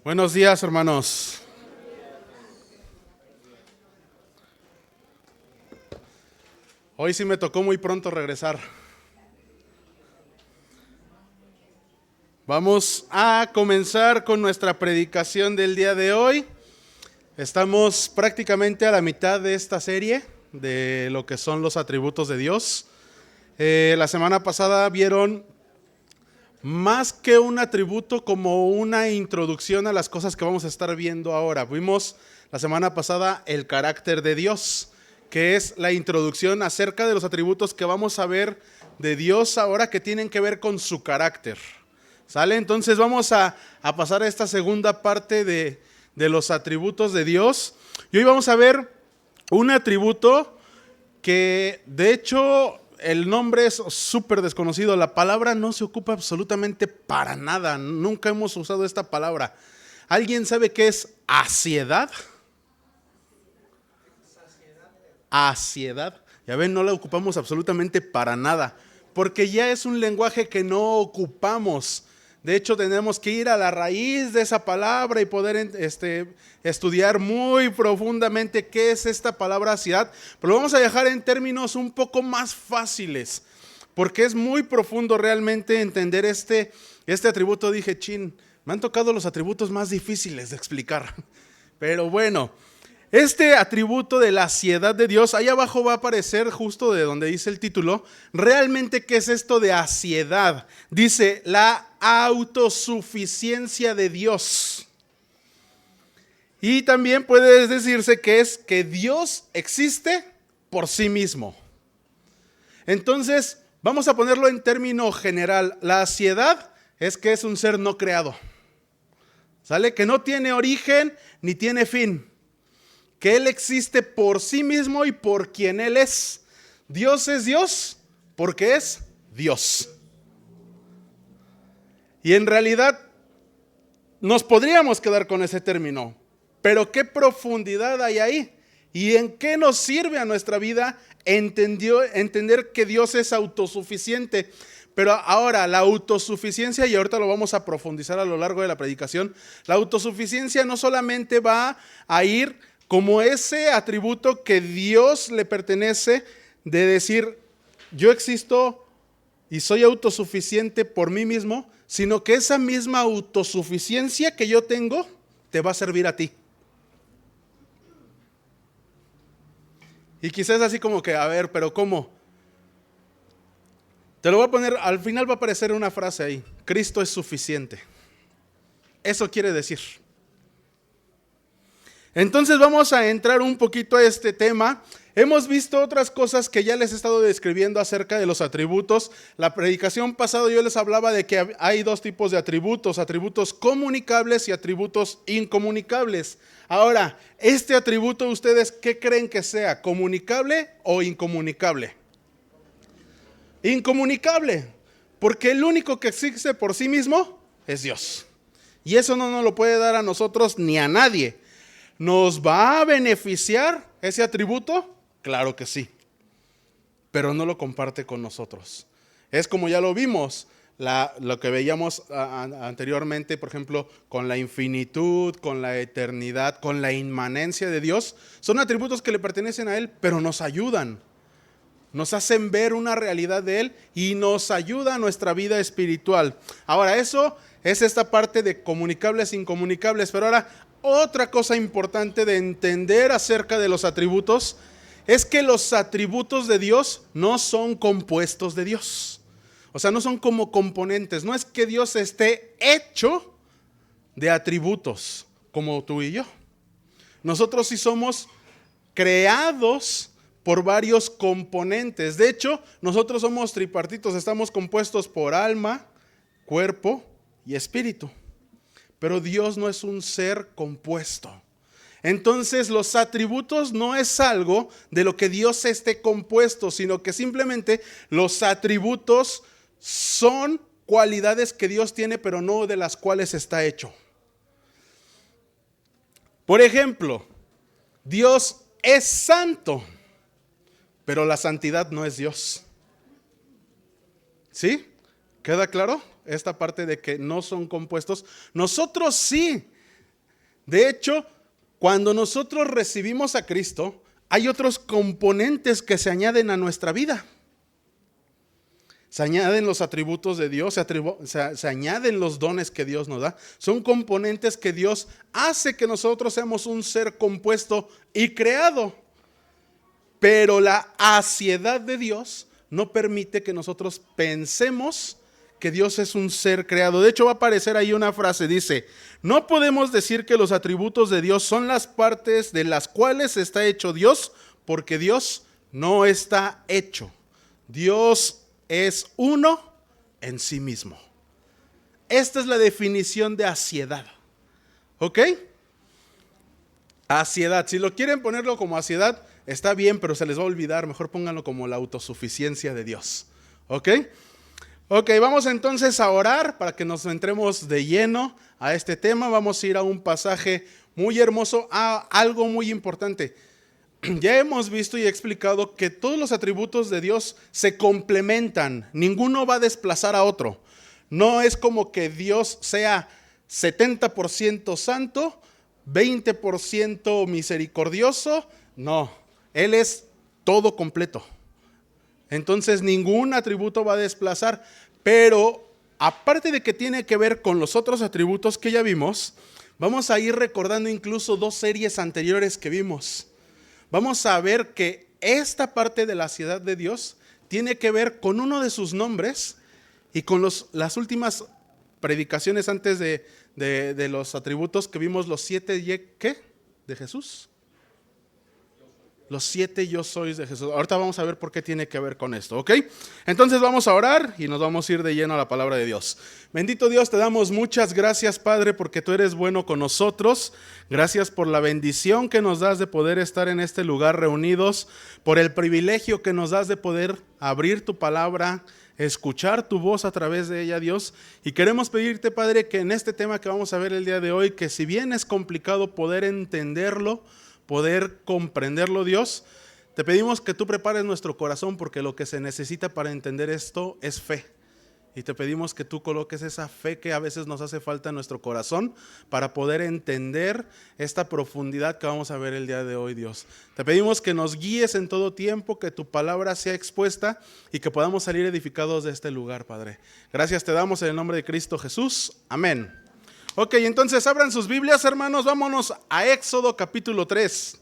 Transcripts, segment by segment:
Buenos días, hermanos. Hoy sí me tocó muy pronto regresar. Vamos a comenzar con nuestra predicación del día de hoy. Estamos prácticamente a la mitad de esta serie de lo que son los atributos de Dios. La semana pasada vieron más que un atributo como una introducción a las cosas que vamos a estar viendo ahora. Vimos la semana pasada el carácter de Dios, que es la introducción acerca de los atributos que vamos a ver de Dios ahora que tienen que ver con su carácter. ¿Sale? Entonces vamos a pasar a esta segunda parte de los atributos de Dios. Y hoy vamos a ver un atributo que de hecho el nombre es súper desconocido. La palabra no se ocupa absolutamente para nada. Nunca hemos usado esta palabra. ¿Alguien sabe qué es aciedad? Aciedad. Ya ven, no la ocupamos absolutamente para nada, porque ya es un lenguaje que no ocupamos. De hecho, tenemos que ir a la raíz de esa palabra y poder estudiar muy profundamente qué es esta palabra aciedad. Pero lo vamos a dejar en términos un poco más fáciles, porque es muy profundo realmente entender este atributo. Dije, me han tocado los atributos más difíciles de explicar. Pero bueno, este atributo de la aciedad de Dios, ahí abajo va a aparecer justo de donde dice el título. Realmente, ¿qué es esto de aciedad? Dice, la autosuficiencia de Dios. Y también puede decirse que es que Dios existe por sí mismo. Entonces, vamos a ponerlo en término general. La aciedad es que es un ser no creado. ¿Sale? Que no tiene origen ni tiene fin. Que Él existe por sí mismo y por quien Él es. Dios es Dios porque es Dios. Y en realidad nos podríamos quedar con ese término, pero ¿qué profundidad hay ahí? ¿Y en qué nos sirve a nuestra vida entender que Dios es autosuficiente? Pero ahora, la autosuficiencia, y ahorita lo vamos a profundizar a lo largo de la predicación, la autosuficiencia no solamente va a ir como ese atributo que Dios le pertenece de decir, yo existo y soy autosuficiente por mí mismo, sino que esa misma autosuficiencia que yo tengo te va a servir a ti. Y quizás así como que, a ver, pero ¿cómo? Te lo voy a poner, al final va a aparecer una frase ahí, Cristo es suficiente. Eso quiere decir. Entonces vamos a entrar un poquito a este tema. Hemos visto otras cosas que ya les he estado describiendo acerca de los atributos. La predicación pasada yo les hablaba de que hay dos tipos de atributos comunicables y atributos incomunicables. Ahora, este atributo, ¿ustedes qué creen que sea? ¿Comunicable o incomunicable? Incomunicable, porque el único que existe por sí mismo es Dios. Y eso no nos lo puede dar a nosotros ni a nadie. ¿Nos va a beneficiar ese atributo? Claro que sí, pero no lo comparte con nosotros. Es como ya lo vimos, lo que veíamos anteriormente, por ejemplo, con la infinitud, con la eternidad, con la inmanencia de Dios. Son atributos que le pertenecen a Él, pero nos ayudan. Nos hacen ver una realidad de Él y nos ayuda a nuestra vida espiritual. Ahora, eso es esta parte de comunicables e incomunicables, pero ahora otra cosa importante de entender acerca de los atributos es que los atributos de Dios no son compuestos de Dios. O sea, no son como componentes. No es que Dios esté hecho de atributos como tú y yo. Nosotros sí somos creados por varios componentes. De hecho, nosotros somos tripartitos. Estamos compuestos por alma, cuerpo y espíritu. Pero Dios no es un ser compuesto. Entonces los atributos no es algo de lo que Dios esté compuesto, sino que simplemente los atributos son cualidades que Dios tiene, pero no de las cuales está hecho. Por ejemplo, Dios es santo, pero la santidad no es Dios. ¿Sí? ¿Queda claro? Esta parte de que no son compuestos. Nosotros sí De hecho, cuando nosotros recibimos a Cristo, hay otros componentes que se añaden a nuestra vida. Se añaden los atributos de Dios, se añaden los dones que Dios nos da. Son componentes que Dios hace que nosotros seamos un ser compuesto y creado. Pero la aciedad de Dios no permite que nosotros pensemos que Dios es un ser creado. De hecho, va a aparecer ahí una frase, dice: no podemos decir que los atributos de Dios son las partes de las cuales está hecho Dios, porque Dios no está hecho. Dios es uno en sí mismo. Esta es la definición de aciedad. ¿Ok? Aciedad. Si lo quieren ponerlo como aciedad, está bien, pero se les va a olvidar. Mejor pónganlo como la autosuficiencia de Dios. ¿Ok? Ok, vamos entonces a orar para que nos entremos de lleno a este tema. Vamos a ir a un pasaje muy hermoso, a algo muy importante. Ya hemos visto y explicado que todos los atributos de Dios se complementan. Ninguno va a desplazar a otro. No es como que Dios sea 70% santo, 20% misericordioso. No, Él es todo completo. Entonces ningún atributo va a desplazar, pero aparte de que tiene que ver con los otros atributos que ya vimos, vamos a ir recordando incluso 2 series anteriores que vimos. Vamos a ver que esta parte de la aciedad de Dios tiene que ver con uno de sus nombres y con las últimas predicaciones antes de los atributos que vimos, los 7 ¿qué? De Jesús. Los 7 yo sois de Jesús. Ahorita vamos a ver por qué tiene que ver con esto, ¿ok? Entonces vamos a orar y nos vamos a ir de lleno a la palabra de Dios. Bendito Dios, te damos muchas gracias, Padre, porque tú eres bueno con nosotros. Gracias por la bendición que nos das de poder estar en este lugar reunidos, por el privilegio que nos das de poder abrir tu palabra, escuchar tu voz a través de ella, Dios. Y queremos pedirte, Padre, que en este tema que vamos a ver el día de hoy, que si bien es complicado poder entenderlo, poder comprenderlo, Dios, te pedimos que tú prepares nuestro corazón, porque lo que se necesita para entender esto es fe. Y te pedimos que tú coloques esa fe que a veces nos hace falta en nuestro corazón para poder entender esta profundidad que vamos a ver el día de hoy, Dios. Te pedimos que nos guíes en todo tiempo, que tu palabra sea expuesta y que podamos salir edificados de este lugar, Padre. Gracias te damos en el nombre de Cristo Jesús. Amén. Ok, entonces abran sus Biblias, hermanos, vámonos a Éxodo capítulo 3.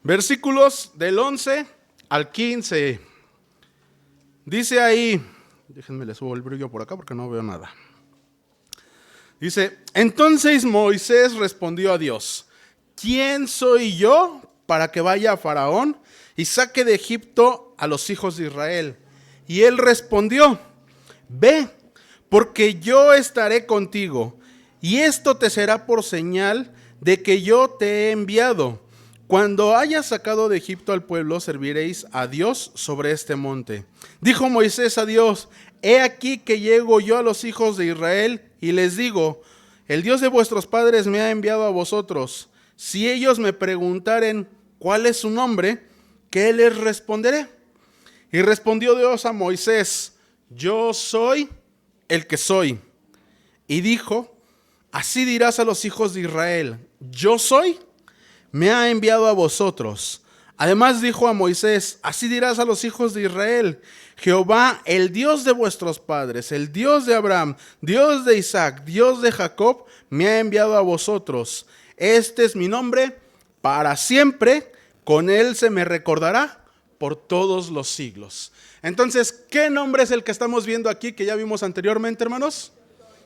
Versículos del 11 al 15. Dice ahí, déjenme le subo el brillo por acá porque no veo nada. Dice: entonces Moisés respondió a Dios: ¿quién soy yo para que vaya a Faraón y saque de Egipto a los hijos de Israel? Y él respondió: ve, porque yo estaré contigo, y esto te será por señal de que yo te he enviado. Cuando hayas sacado de Egipto al pueblo, serviréis a Dios sobre este monte. Dijo Moisés a Dios: he aquí que llego yo a los hijos de Israel y les digo: el Dios de vuestros padres me ha enviado a vosotros. Si ellos me preguntaren cuál es su nombre, ¿qué les responderé? Y respondió Dios a Moisés: yo soy el que soy. Y dijo: así dirás a los hijos de Israel: yo soy, me ha enviado a vosotros. Además dijo a Moisés: así dirás a los hijos de Israel: Jehová, el Dios de vuestros padres, el Dios de Abraham, Dios de Isaac, Dios de Jacob, me ha enviado a vosotros. Este es mi nombre para siempre, con él se me recordará por todos los siglos. Entonces, ¿qué nombre es el que estamos viendo aquí, que ya vimos anteriormente, hermanos?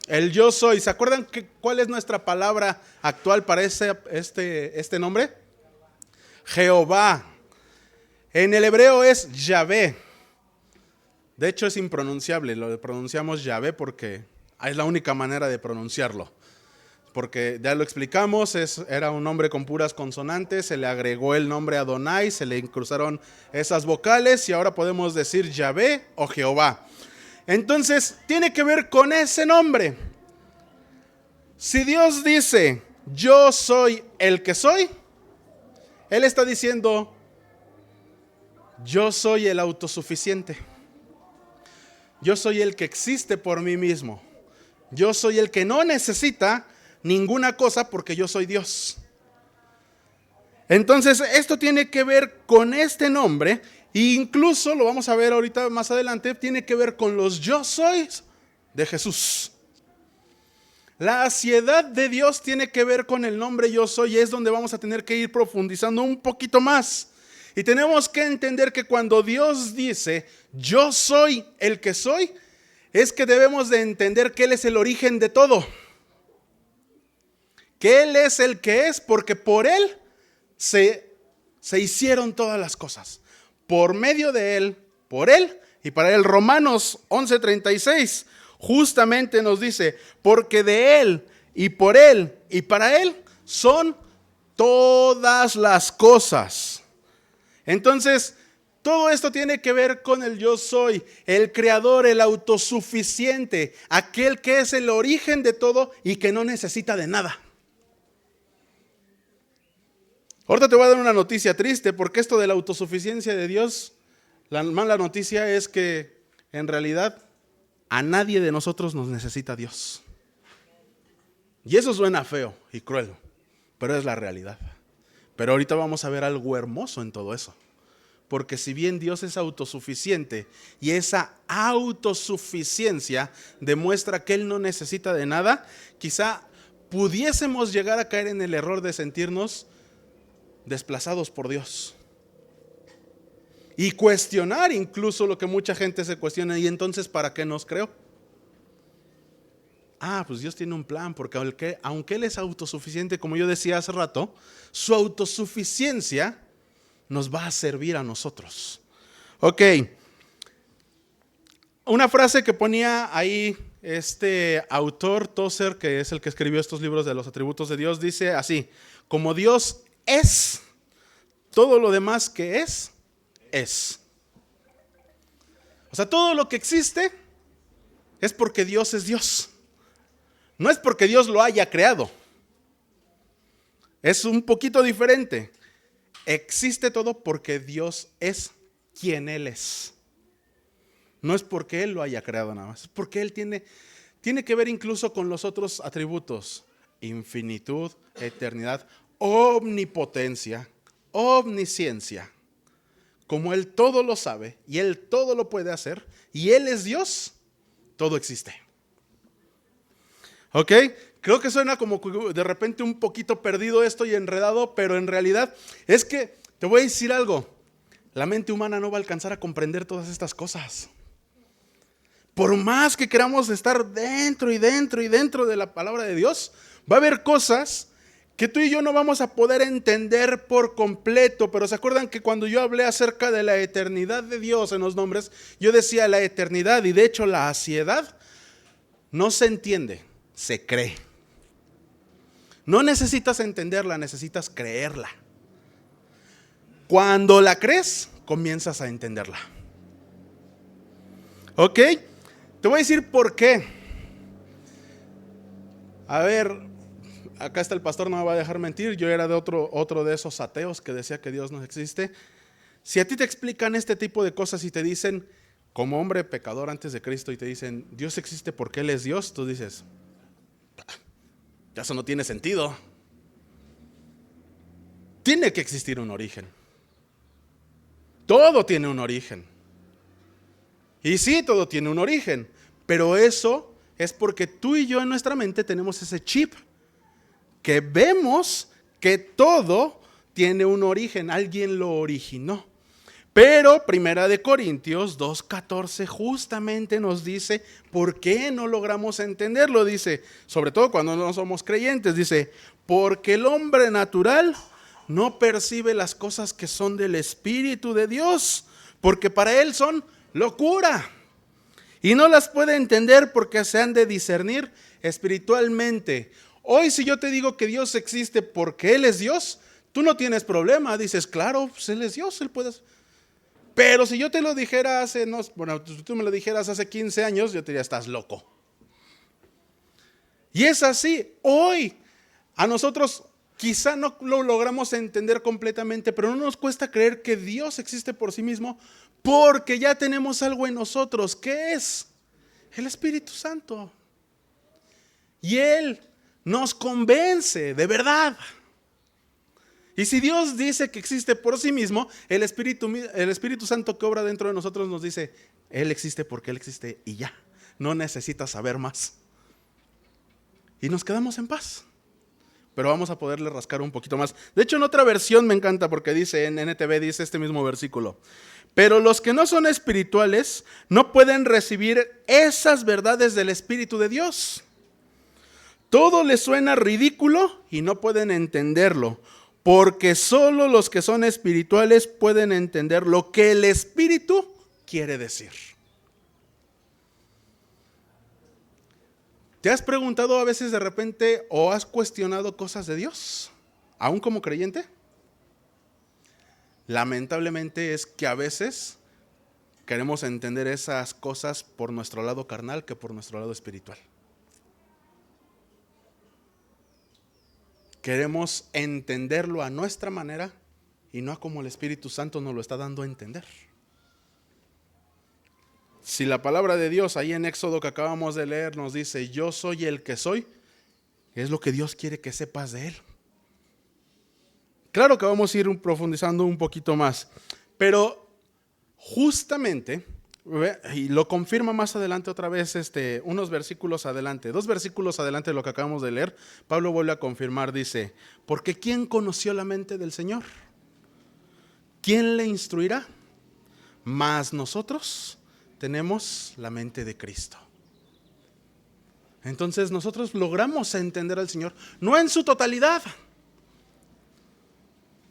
El yo soy. ¿Se acuerdan cuál es nuestra palabra actual para este nombre? Jehová. En el hebreo es Yahvé. De hecho es impronunciable, lo pronunciamos Yahvé porque es la única manera de pronunciarlo. Porque ya lo explicamos, era un nombre con puras consonantes, se le agregó el nombre Adonai, se le cruzaron esas vocales y ahora podemos decir Yahvé o Jehová. Entonces, tiene que ver con ese nombre. Si Dios dice: yo soy el que soy, Él está diciendo: yo soy el autosuficiente. Yo soy el que existe por mí mismo. Yo soy el que no necesita ninguna cosa porque yo soy Dios. Entonces, esto tiene que ver con este nombre, e incluso lo vamos a ver ahorita más adelante, tiene que ver con los yo soy de Jesús. La aciedad de Dios tiene que ver con el nombre yo soy, y es donde vamos a tener que ir profundizando un poquito más. Y tenemos que entender que cuando Dios dice yo soy el que soy, es que debemos de entender que Él es el origen de todo. Que Él es el que es, porque por Él se hicieron todas las cosas. Por medio de Él, por Él y para Él. Romanos 11:36 justamente nos dice, porque de Él y por Él y para Él son todas las cosas. Entonces, todo esto tiene que ver con el yo soy, el creador, el autosuficiente, aquel que es el origen de todo y que no necesita de nada. Ahorita te voy a dar una noticia triste, porque esto de la autosuficiencia de Dios, la mala noticia es que en realidad a nadie de nosotros nos necesita Dios. Y eso suena feo y cruel, pero es la realidad. Pero ahorita vamos a ver algo hermoso en todo eso. Porque si bien Dios es autosuficiente y esa autosuficiencia demuestra que Él no necesita de nada, quizá pudiésemos llegar a caer en el error de sentirnos desplazados por Dios y cuestionar incluso lo que mucha gente se cuestiona. Y entonces, ¿para qué nos creó? Pues Dios tiene un plan, porque aunque Él es autosuficiente, como yo decía hace rato, su autosuficiencia nos va a servir a nosotros. Ok, una frase que ponía ahí este autor Tozer, que es el que escribió estos libros de los atributos de Dios, dice así: como Dios es, todo lo demás que es. O sea, todo lo que existe es porque Dios es Dios. No es porque Dios lo haya creado. Es un poquito diferente. Existe todo porque Dios es quien Él es. No es porque Él lo haya creado nada más. Es porque Él tiene que ver incluso con los otros atributos: infinitud, eternidad, omnipotencia, omnisciencia. Como Él todo lo sabe y Él todo lo puede hacer y Él es Dios, todo existe. ¿Ok? Creo que suena como de repente un poquito perdido esto y enredado, pero en realidad es que te voy a decir algo: la mente humana no va a alcanzar a comprender todas estas cosas. Por más que queramos estar dentro y dentro y dentro de la palabra de Dios, va a haber cosas que tú y yo no vamos a poder entender por completo. Pero ¿se acuerdan que cuando yo hablé acerca de la eternidad de Dios en los nombres, yo decía la eternidad, y de hecho la aciedad no se entiende, se cree. No necesitas entenderla, necesitas creerla. Cuando la crees, comienzas a entenderla. ¿Ok? Te voy a decir por qué. A ver, acá está el pastor, no me va a dejar mentir. Yo era de otro de esos ateos que decía que Dios no existe. Si a ti te explican este tipo de cosas y te dicen, como hombre pecador antes de Cristo, y te dicen Dios existe porque Él es Dios, tú dices, ya eso no tiene sentido. Tiene que existir un origen. Todo tiene un origen. Y sí, todo tiene un origen, pero eso es porque tú y yo en nuestra mente tenemos ese chip que vemos que todo tiene un origen, alguien lo originó. Pero 1 Corintios 2:14 justamente nos dice por qué no logramos entenderlo. Dice, sobre todo cuando no somos creyentes, dice, porque el hombre natural no percibe las cosas que son del Espíritu de Dios, porque para él son locura. Y no las puede entender porque se han de discernir espiritualmente. Hoy, si yo te digo que Dios existe porque Él es Dios, tú no tienes problema. Dices, claro, pues Él es Dios, Él puede. Pero si yo te lo dijera si tú me lo dijeras hace 15 años, yo te diría, estás loco. Y es así. Hoy, a nosotros quizá no lo logramos entender completamente, pero no nos cuesta creer que Dios existe por sí mismo, porque ya tenemos algo en nosotros. ¿Qué es? El Espíritu Santo. Y Él nos convence de verdad. Y si Dios dice que existe por sí mismo, el Espíritu Santo que obra dentro de nosotros nos dice, Él existe porque Él existe y ya. No necesitas saber más. Y nos quedamos en paz. Pero vamos a poderle rascar un poquito más. De hecho, en otra versión me encanta porque dice, en NTV dice este mismo versículo. Pero los que no son espirituales no pueden recibir esas verdades del Espíritu de Dios. Todo les suena ridículo y no pueden entenderlo. Porque solo los que son espirituales pueden entender lo que el Espíritu quiere decir. ¿Te has preguntado a veces de repente o has cuestionado cosas de Dios, aún como creyente? Lamentablemente es que a veces queremos entender esas cosas por nuestro lado carnal que por nuestro lado espiritual. Queremos entenderlo a nuestra manera y no a como el Espíritu Santo nos lo está dando a entender. Si la palabra de Dios ahí en Éxodo que acabamos de leer nos dice, yo soy el que soy, es lo que Dios quiere que sepas de Él. Claro que vamos a ir profundizando un poquito más, pero justamente, y lo confirma más adelante otra vez, unos versículos adelante, 2 versículos adelante de lo que acabamos de leer, Pablo vuelve a confirmar, dice, porque ¿quién conoció la mente del Señor? ¿Quién le instruirá? Mas nosotros tenemos la mente de Cristo. Entonces nosotros logramos entender al Señor, no en su totalidad.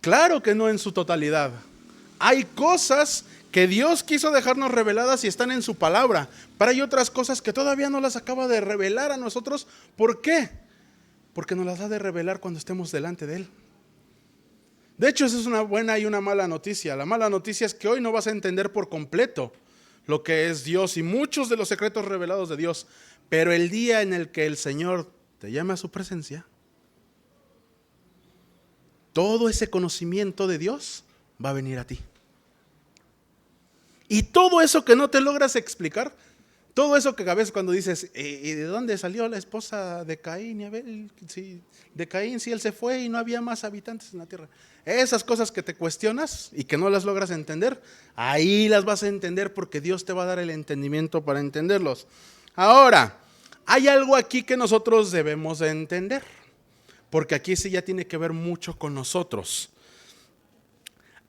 Claro que no en su totalidad. Hay cosas que Dios quiso dejarnos reveladas y están en su palabra, pero hay otras cosas que todavía no las acaba de revelar a nosotros. ¿Por qué? Porque nos las ha de revelar cuando estemos delante de Él. De hecho, esa es una buena y una mala noticia. La mala noticia es que hoy no vas a entender por completo lo que es Dios y muchos de los secretos revelados de Dios, pero el día en el que el Señor te llame a su presencia, todo ese conocimiento de Dios va a venir a ti. Y todo eso que no te logras explicar, todo eso que a veces cuando dices, ¿y de dónde salió la esposa de Caín y Abel? Sí, de Caín, sí, él se fue y no había más habitantes en la tierra. Esas cosas que te cuestionas y que no las logras entender, ahí las vas a entender porque Dios te va a dar el entendimiento para entenderlos. Ahora, hay algo aquí que nosotros debemos de entender, porque aquí sí ya tiene que ver mucho con nosotros.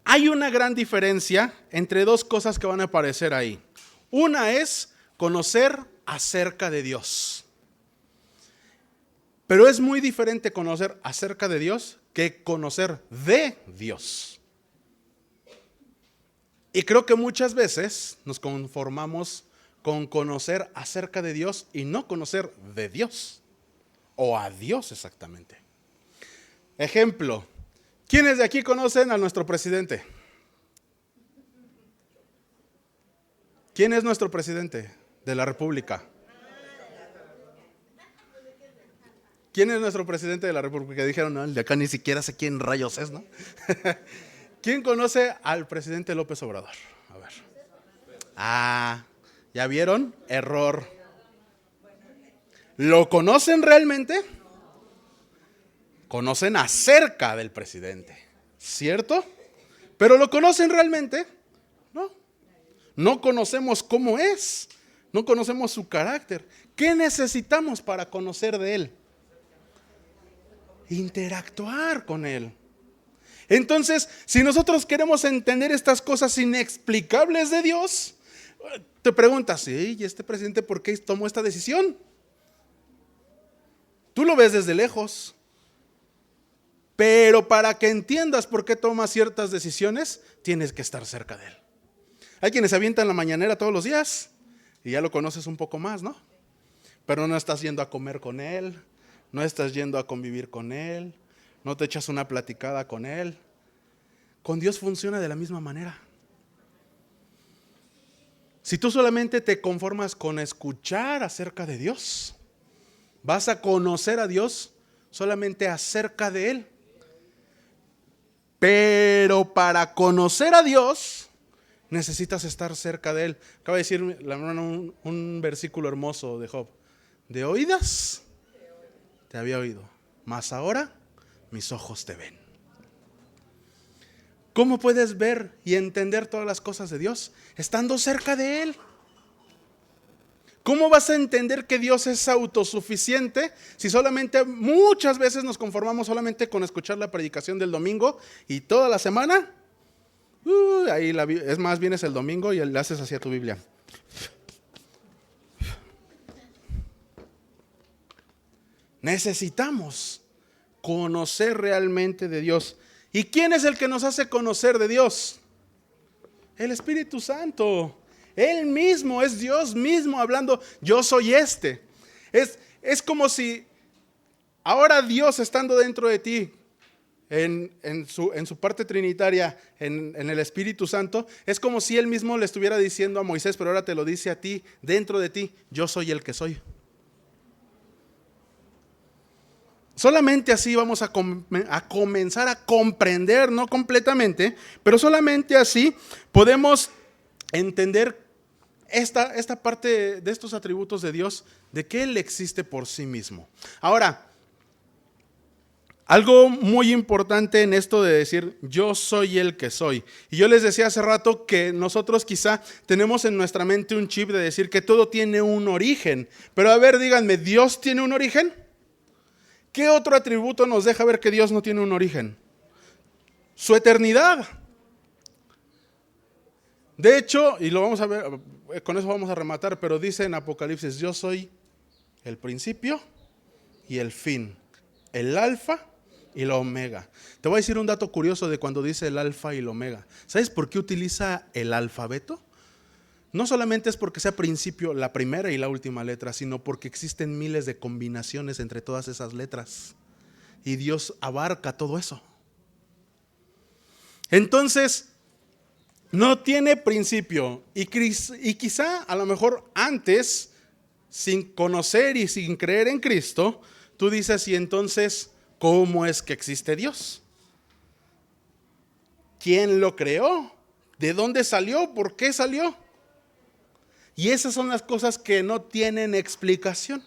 Hay una gran diferencia entre 2 cosas que van a aparecer ahí. Una es conocer acerca de Dios. Pero es muy diferente conocer acerca de Dios que conocer de Dios. Y creo que muchas veces nos conformamos con conocer acerca de Dios y no conocer de Dios. O a Dios exactamente. Ejemplo, ¿quiénes de aquí conocen a nuestro presidente? ¿Quién es nuestro presidente de la República? ¿Quién es nuestro presidente de la República? Dijeron, no, el de acá ni siquiera sé quién rayos es, ¿no? ¿Quién conoce al presidente López Obrador? A ver. ¿Ya vieron? Error. ¿Lo conocen realmente? Conocen acerca del presidente, ¿cierto? ¿Pero lo conocen realmente? No. No conocemos cómo es, no conocemos su carácter. ¿Qué necesitamos para conocer de Él? Interactuar con Él. Entonces, si nosotros queremos entender estas cosas inexplicables de Dios, te preguntas, ¿y este presidente por qué tomó esta decisión? Tú lo ves desde lejos. Pero para que entiendas por qué toma ciertas decisiones, tienes que estar cerca de Él. Hay quienes se avientan la mañanera todos los días y ya lo conoces un poco más, ¿no? Pero no estás yendo a comer con Él, no estás yendo a convivir con Él, no te echas una platicada con Él. Con Dios funciona de la misma manera. Si tú solamente te conformas con escuchar acerca de Dios, vas a conocer a Dios solamente acerca de Él. Pero para conocer a Dios, necesitas estar cerca de Él. Acaba de decir la hermana un versículo hermoso de Job. De oídas te había oído, mas ahora mis ojos te ven. ¿Cómo puedes ver y entender todas las cosas de Dios? Estando cerca de Él. ¿Cómo vas a entender que Dios es autosuficiente si solamente muchas veces nos conformamos solamente con escuchar la predicación del domingo y toda la semana? Ahí es más, vienes el domingo y le haces así a tu Biblia. Necesitamos conocer realmente de Dios. ¿Y quién es el que nos hace conocer de Dios? El Espíritu Santo. Él mismo es Dios mismo hablando, yo soy este. Es como si ahora Dios estando dentro de ti, en su parte trinitaria, en el Espíritu Santo, es como si Él mismo le estuviera diciendo a Moisés, pero ahora te lo dice a ti, dentro de ti, yo soy el que soy. Solamente así vamos a comenzar a comprender, no completamente, pero solamente así podemos entender esta parte de estos atributos de Dios, de que Él existe por sí mismo. Ahora, algo muy importante en esto de decir, yo soy el que soy. Y yo les decía hace rato que nosotros quizá tenemos en nuestra mente un chip de decir que todo tiene un origen. Pero a ver, díganme, ¿Dios tiene un origen? ¿Qué otro atributo nos deja ver que Dios no tiene un origen? Su eternidad. De hecho, y lo vamos a ver, con eso vamos a rematar, pero dice en Apocalipsis, yo soy el principio y el fin, el alfa y la omega. Te voy a decir un dato curioso de cuando dice el alfa y el omega. ¿Sabes por qué utiliza el alfabeto? No solamente es porque sea principio, la primera y la última letra, sino porque existen miles de combinaciones entre todas esas letras. Y Dios abarca todo eso. Entonces, no tiene principio. Y quizá a lo mejor antes, sin conocer y sin creer en Cristo, tú dices, ¿y entonces cómo es que existe Dios? ¿Quién lo creó? ¿De dónde salió? ¿Por qué salió? Y esas son las cosas que no tienen explicación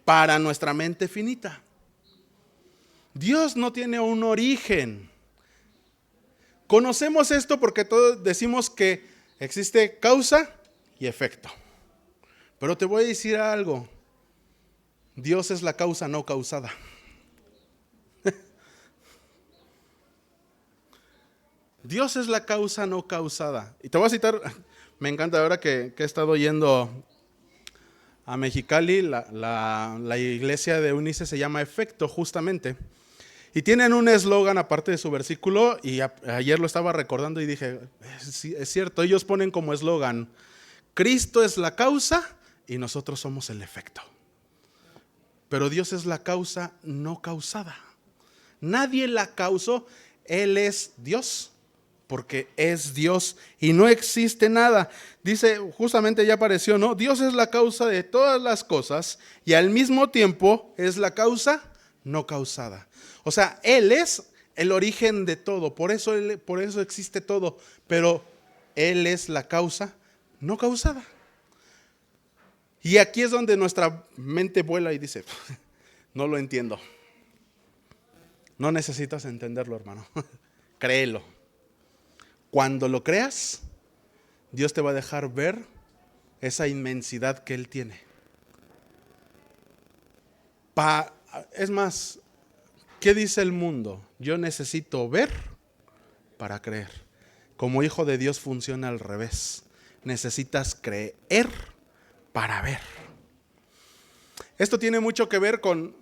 para nuestra mente finita. Dios no tiene un origen. Conocemos esto porque todos decimos que existe causa y efecto. Pero te voy a decir algo. Dios es la causa no causada. Dios es la causa no causada. Y te voy a citar, me encanta ahora que he estado yendo a Mexicali, la iglesia de Unice se llama Efecto justamente. Y tienen un eslogan aparte de su versículo, y ayer lo estaba recordando y dije, es cierto, ellos ponen como eslogan, Cristo es la causa y nosotros somos el efecto. Pero Dios es la causa no causada. Nadie la causó, Él es Dios, porque es Dios y no existe nada. Dice, justamente ya apareció, ¿no? Dios es la causa de todas las cosas y al mismo tiempo es la causa no causada. O sea, Él es el origen de todo, por eso existe todo, pero Él es la causa no causada. Y aquí es donde nuestra mente vuela y dice, no lo entiendo. No necesitas entenderlo, hermano. Créelo. Cuando lo creas, Dios te va a dejar ver esa inmensidad que Él tiene. Es más, ¿qué dice el mundo? Yo necesito ver para creer. Como hijo de Dios funciona al revés. Necesitas creer para ver. Esto tiene mucho que ver con,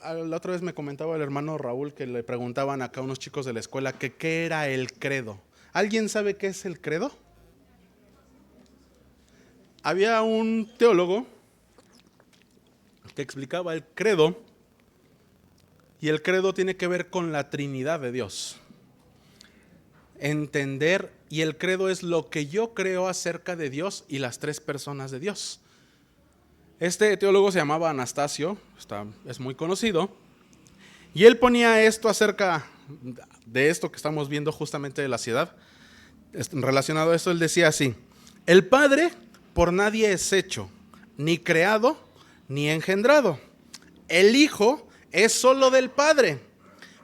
la otra vez me comentaba el hermano Raúl que le preguntaban acá a unos chicos de la escuela que qué era el credo. ¿Alguien sabe qué es el credo? Había un teólogo que explicaba el credo, y el credo tiene que ver con la Trinidad de Dios. Entender, y el credo es lo que yo creo acerca de Dios y las tres personas de Dios. Este teólogo se llamaba Anastasio, es muy conocido, y él ponía esto acerca de esto que estamos viendo justamente de la ciudad. Relacionado a esto, él decía así: el Padre por nadie es hecho, ni creado, ni engendrado. El Hijo es solo del Padre,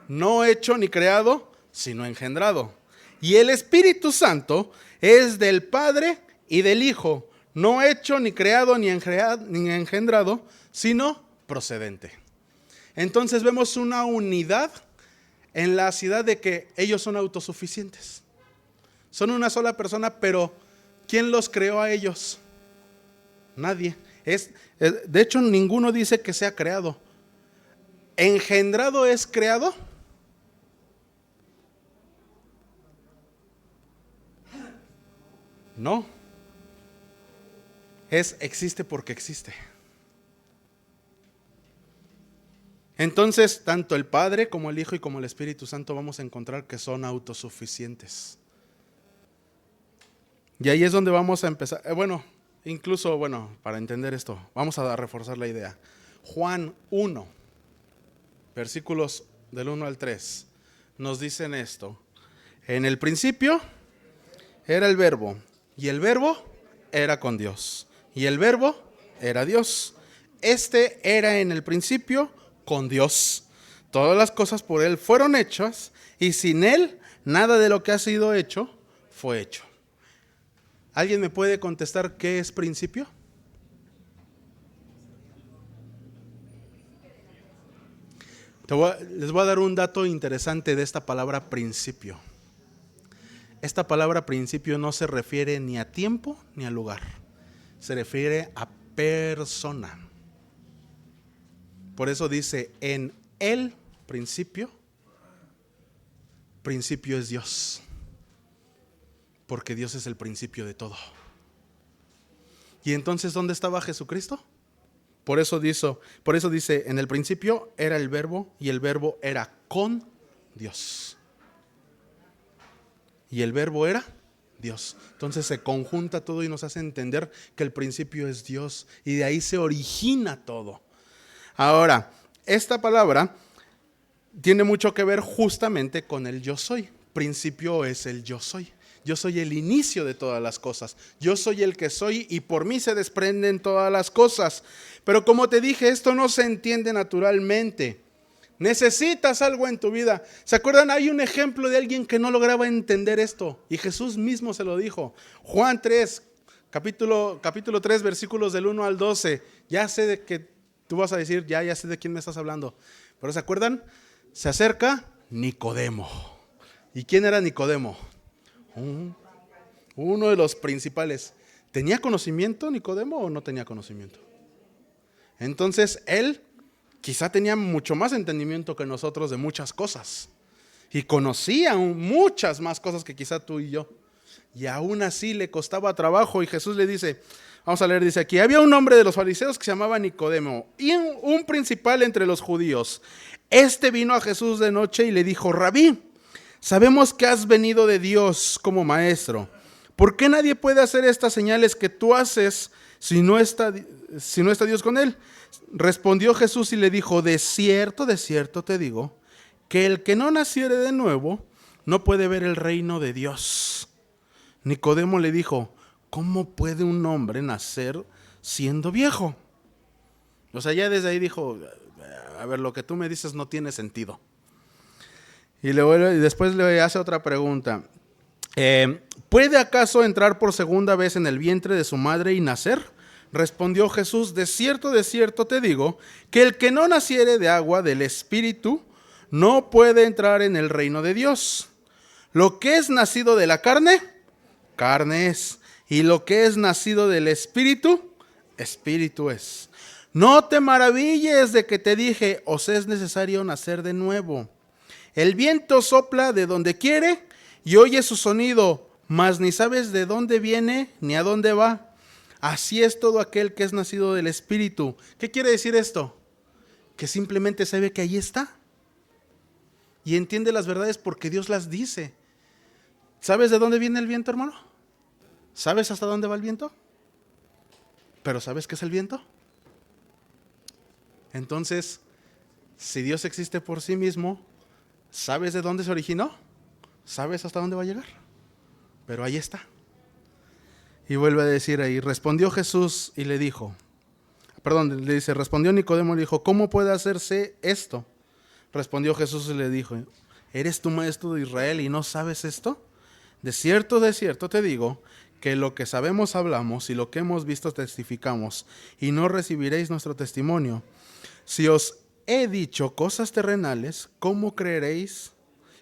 no hecho ni creado, sino engendrado. Y el Espíritu Santo es del Padre y del Hijo, no hecho ni creado ni engendrado, sino procedente. Entonces vemos una unidad en la ciudad de que ellos son autosuficientes. Son una sola persona, pero ¿quién los creó a ellos? Nadie. De hecho, ninguno dice que sea creado. ¿Engendrado es creado? No. Existe porque existe. Entonces, tanto el Padre como el Hijo y como el Espíritu Santo vamos a encontrar que son autosuficientes. Y ahí es donde vamos a empezar. Incluso para entender esto, vamos a reforzar la idea. Juan 1, versículos del 1 al 3, nos dicen esto. En el principio era el Verbo, y el Verbo era con Dios, y el Verbo era Dios. Este era en el principio con Dios. Todas las cosas por Él fueron hechas, y sin Él nada de lo que ha sido hecho fue hecho. ¿Alguien me puede contestar qué es principio? Les voy a dar un dato interesante de esta palabra principio. Esta palabra principio no se refiere ni a tiempo ni a lugar. Se refiere a persona. Por eso dice, en el principio es Dios. Porque Dios es el principio de todo. ¿Y entonces dónde estaba Jesucristo? Por eso dice, en el principio era el Verbo, y el Verbo era con Dios. Y el Verbo era Dios. Entonces se conjunta todo y nos hace entender que el principio es Dios, y de ahí se origina todo. Ahora, esta palabra tiene mucho que ver justamente con el yo soy. Principio es el yo soy. Yo soy el inicio de todas las cosas. Yo soy el que soy, y por mí se desprenden todas las cosas. Pero como te dije, esto no se entiende naturalmente. Necesitas algo en tu vida. ¿Se acuerdan? Hay un ejemplo de alguien que no lograba entender esto, y Jesús mismo se lo dijo. Juan 3, capítulo 3, versículos del 1 al 12. Ya sé de que tú vas a decir, ya sé de quién me estás hablando. Pero ¿se acuerdan? Se acerca Nicodemo. ¿Y quién era Nicodemo? Uno de los principales. ¿Tenía conocimiento Nicodemo o no tenía conocimiento? Entonces él quizá tenía mucho más entendimiento que nosotros de muchas cosas, y conocía muchas más cosas que quizá tú y yo, y aún así le costaba trabajo. Y Jesús le dice, vamos a leer, dice aquí: había un hombre de los fariseos que se llamaba Nicodemo, y un principal entre los judíos. Este vino a Jesús de noche y le dijo: Rabí, sabemos que has venido de Dios como maestro. ¿Por qué nadie puede hacer estas señales que tú haces si no está Dios con él? Respondió Jesús y le dijo: de cierto te digo, que el que no naciere de nuevo no puede ver el reino de Dios. Nicodemo le dijo: ¿cómo puede un hombre nacer siendo viejo? O sea, ya desde ahí dijo: a ver, lo que tú me dices no tiene sentido. Y después le hace otra pregunta. ¿Puede acaso entrar por segunda vez en el vientre de su madre y nacer? Respondió Jesús: de cierto te digo, que el que no naciere de agua del Espíritu no puede entrar en el reino de Dios. Lo que es nacido de la carne, carne es, y lo que es nacido del Espíritu, Espíritu es. No te maravilles de que te dije: os es necesario nacer de nuevo. El viento sopla de donde quiere y oye su sonido, mas ni sabes de dónde viene ni a dónde va. Así es todo aquel que es nacido del Espíritu. ¿Qué quiere decir esto? Que simplemente sabe que ahí está y entiende las verdades porque Dios las dice. ¿Sabes de dónde viene el viento, hermano? ¿Sabes hasta dónde va el viento? ¿Pero sabes qué es el viento? Entonces, si Dios existe por sí mismo, ¿sabes de dónde se originó? ¿Sabes hasta dónde va a llegar? Pero ahí está. Y vuelve a decir ahí: respondió Jesús y le dijo, perdón, le dice, respondió Nicodemo y le dijo, ¿cómo puede hacerse esto? Respondió Jesús y le dijo, ¿eres tú maestro de Israel y no sabes esto? De cierto te digo, que lo que sabemos hablamos y lo que hemos visto testificamos, y no recibiréis nuestro testimonio. Si os he dicho cosas terrenales, ¿cómo creeréis?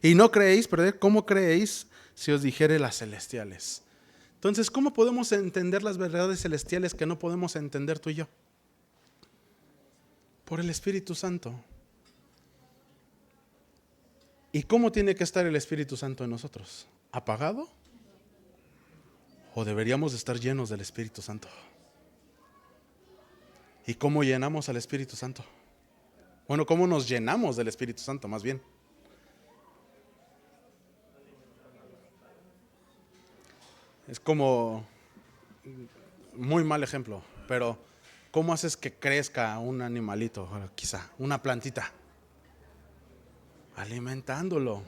Y no creéis, perdón, ¿cómo creéis si os dijere las celestiales? Entonces, ¿cómo podemos entender las verdades celestiales que no podemos entender tú y yo? Por el Espíritu Santo. ¿Y cómo tiene que estar el Espíritu Santo en nosotros? ¿Apagado? ¿O deberíamos estar llenos del Espíritu Santo? ¿Y cómo llenamos al Espíritu Santo? Bueno, ¿cómo nos llenamos del Espíritu Santo más bien? Es como, muy mal ejemplo, pero ¿cómo haces que crezca un animalito? Quizá, una plantita. Alimentándolo.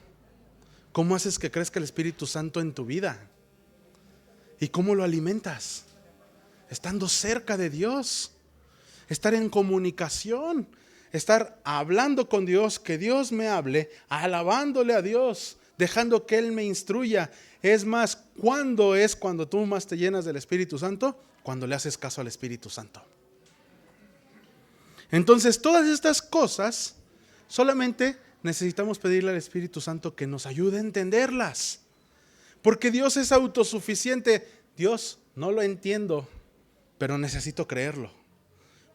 ¿Cómo haces que crezca el Espíritu Santo en tu vida? ¿Y cómo lo alimentas? Estando cerca de Dios, estar en comunicación, estar hablando con Dios, que Dios me hable, alabándole a Dios, dejando que Él me instruya. Es más, ¿cuándo es cuando tú más te llenas del Espíritu Santo? Cuando le haces caso al Espíritu Santo. Entonces, todas estas cosas solamente necesitamos pedirle al Espíritu Santo que nos ayude a entenderlas. Porque Dios es autosuficiente. Dios, no lo entiendo, pero necesito creerlo.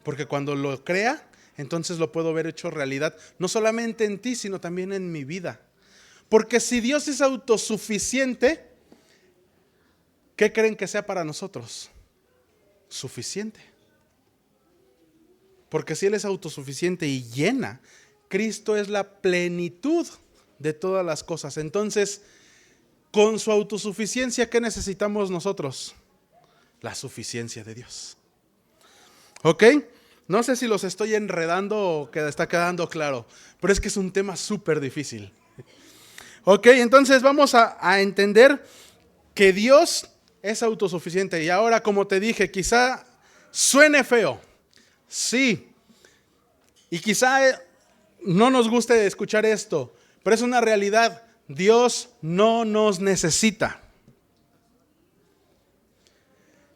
Porque cuando lo crea, entonces lo puedo ver hecho realidad. No solamente en ti, sino también en mi vida. Porque si Dios es autosuficiente, ¿qué creen que sea para nosotros? Suficiente. Porque si Él es autosuficiente y llena, Cristo es la plenitud de todas las cosas. Entonces, con su autosuficiencia, ¿qué necesitamos nosotros? La suficiencia de Dios. ¿Ok? No sé si los estoy enredando o que está quedando claro, pero es que es un tema súper difícil. Ok, entonces vamos a entender que Dios es autosuficiente. Y ahora, como te dije, quizá suene feo. Sí. Y quizá no nos guste escuchar esto, pero es una realidad. Dios no nos necesita.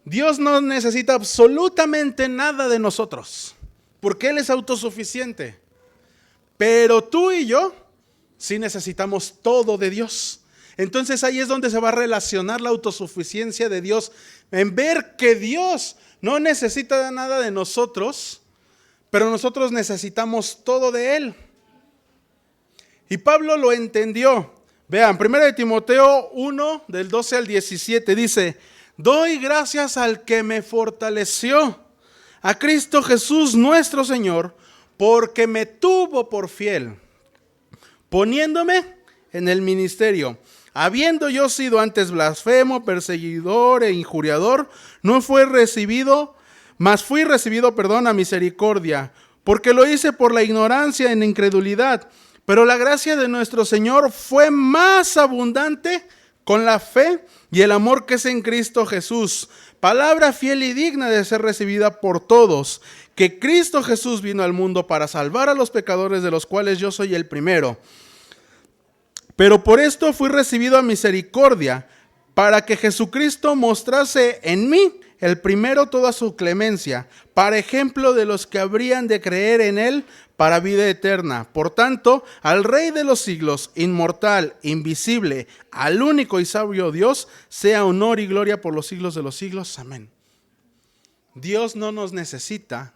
Dios no necesita absolutamente nada de nosotros, porque Él es autosuficiente. Pero tú y yo sí necesitamos todo de Dios. Entonces ahí es donde se va a relacionar la autosuficiencia de Dios, en ver que Dios no necesita nada de nosotros, pero nosotros necesitamos todo de Él. Y Pablo lo entendió. Vean, 1 Timoteo 1, del 12 al 17, dice: doy gracias al que me fortaleció, a Cristo Jesús nuestro Señor, porque me tuvo por fiel, poniéndome en el ministerio. Habiendo yo sido antes blasfemo, perseguidor e injuriador, mas fui recibido a misericordia, porque lo hice por la ignorancia en incredulidad. Pero la gracia de nuestro Señor fue más abundante con la fe y el amor que es en Cristo Jesús. Palabra fiel y digna de ser recibida por todos, que Cristo Jesús vino al mundo para salvar a los pecadores, de los cuales yo soy el primero. Pero por esto fui recibido a misericordia, para que Jesucristo mostrase en mí el primero toda su clemencia, para ejemplo de los que habrían de creer en Él para vida eterna. Por tanto, al Rey de los siglos, inmortal, invisible, al único y sabio Dios, sea honor y gloria por los siglos de los siglos. Amén. Dios no nos necesita,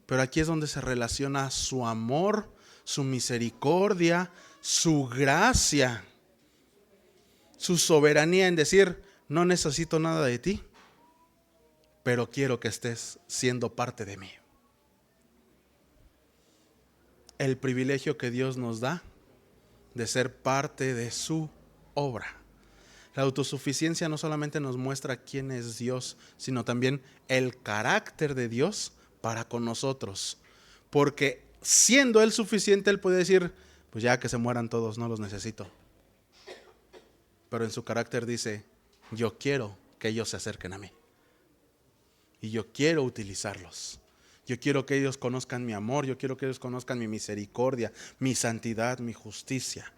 pero aquí es donde se relaciona su amor, su misericordia, su gracia, su soberanía en decir: no necesito nada de ti, pero quiero que estés siendo parte de mí. El privilegio que Dios nos da de ser parte de su obra. La autosuficiencia no solamente nos muestra quién es Dios, sino también el carácter de Dios para con nosotros. Porque siendo Él suficiente, Él puede decir: pues ya que se mueran todos, no los necesito. Pero en su carácter dice: yo quiero que ellos se acerquen a mí. Y yo quiero utilizarlos. Yo quiero que ellos conozcan mi amor, yo quiero que ellos conozcan mi misericordia, mi santidad, mi justicia.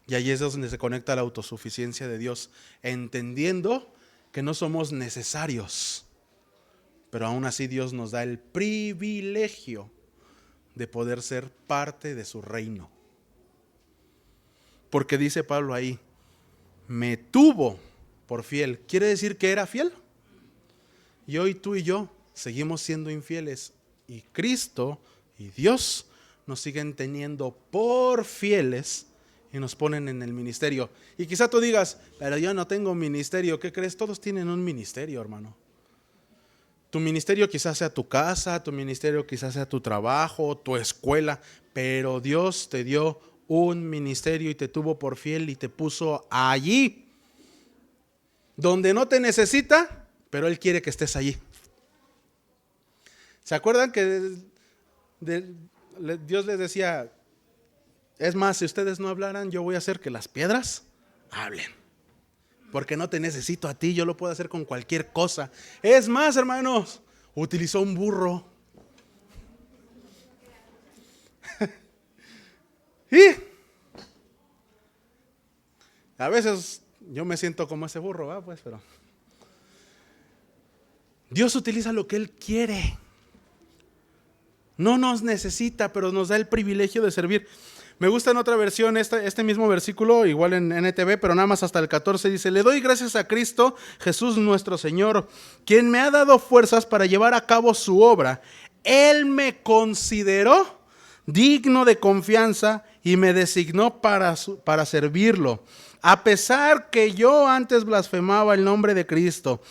Y ahí es donde se conecta la autosuficiencia de Dios, entendiendo que no somos necesarios, pero aún así Dios nos da el privilegio de poder ser parte de su reino. Porque dice Pablo ahí, me tuvo por fiel. ¿Quiere decir que era fiel? Y hoy tú y yo seguimos siendo infieles, y Cristo y Dios nos siguen teniendo por fieles y nos ponen en el ministerio. Y quizá tú digas, pero yo no tengo ministerio. ¿Qué crees? Todos tienen un ministerio, hermano. Tu ministerio quizás sea tu casa, tu ministerio quizás sea tu trabajo, tu escuela, pero Dios te dio un ministerio y te tuvo por fiel y te puso allí, donde no te necesita, pero Él quiere que estés allí. ¿Se acuerdan que Dios les decía, es más, si ustedes no hablaran, yo voy a hacer que las piedras hablen? Porque no te necesito a ti, yo lo puedo hacer con cualquier cosa. Es más, hermanos, utilizó un burro. Y a veces yo me siento como ese burro, ¿va? Pues, pero Dios utiliza lo que Él quiere. No nos necesita, pero nos da el privilegio de servir. Me gusta en otra versión este mismo versículo, igual en NTV, pero nada más hasta el 14, dice, le doy gracias a Cristo Jesús nuestro Señor, quien me ha dado fuerzas para llevar a cabo su obra. Él me consideró digno de confianza y me designó para servirlo, a pesar que yo antes blasfemaba el nombre de Cristo.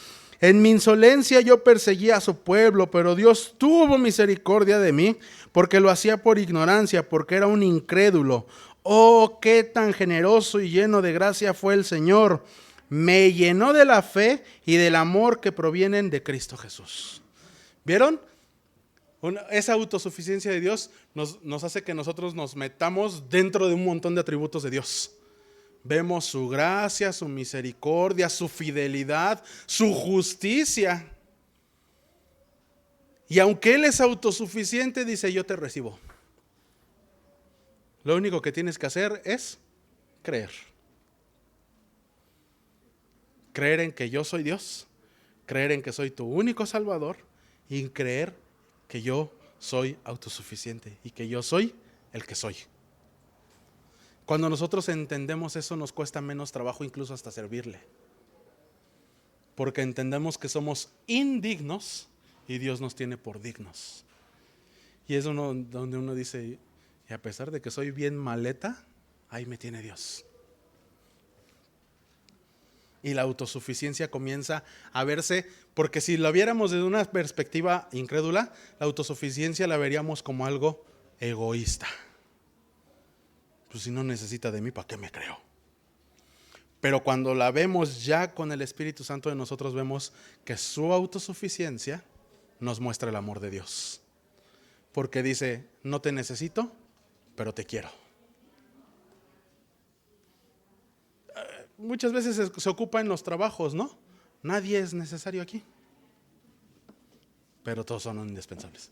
En mi insolencia yo perseguía a su pueblo, pero Dios tuvo misericordia de mí, porque lo hacía por ignorancia, porque era un incrédulo. Oh, qué tan generoso y lleno de gracia fue el Señor. Me llenó de la fe y del amor que provienen de Cristo Jesús. ¿Vieron? Esa autosuficiencia de Dios nos hace que nosotros nos metamos dentro de un montón de atributos de Dios. Vemos su gracia, su misericordia, su fidelidad, su justicia. Y aunque Él es autosuficiente, dice, yo te recibo. Lo único que tienes que hacer es creer. Creer en que yo soy Dios, creer en que soy tu único Salvador y creer que yo soy autosuficiente y que yo soy el que soy. Cuando nosotros entendemos eso, nos cuesta menos trabajo incluso hasta servirle. Porque entendemos que somos indignos y Dios nos tiene por dignos. Y es donde uno dice, y a pesar de que soy bien maleta, ahí me tiene Dios. Y la autosuficiencia comienza a verse, porque si lo viéramos desde una perspectiva incrédula, la autosuficiencia la veríamos como algo egoísta. Pues si no necesita de mí, ¿para qué me creo? Pero cuando la vemos ya con el Espíritu Santo de nosotros, vemos que su autosuficiencia nos muestra el amor de Dios. Porque dice, no te necesito, pero te quiero. Muchas veces se ocupa en los trabajos, ¿no? Nadie es necesario aquí, pero todos son indispensables.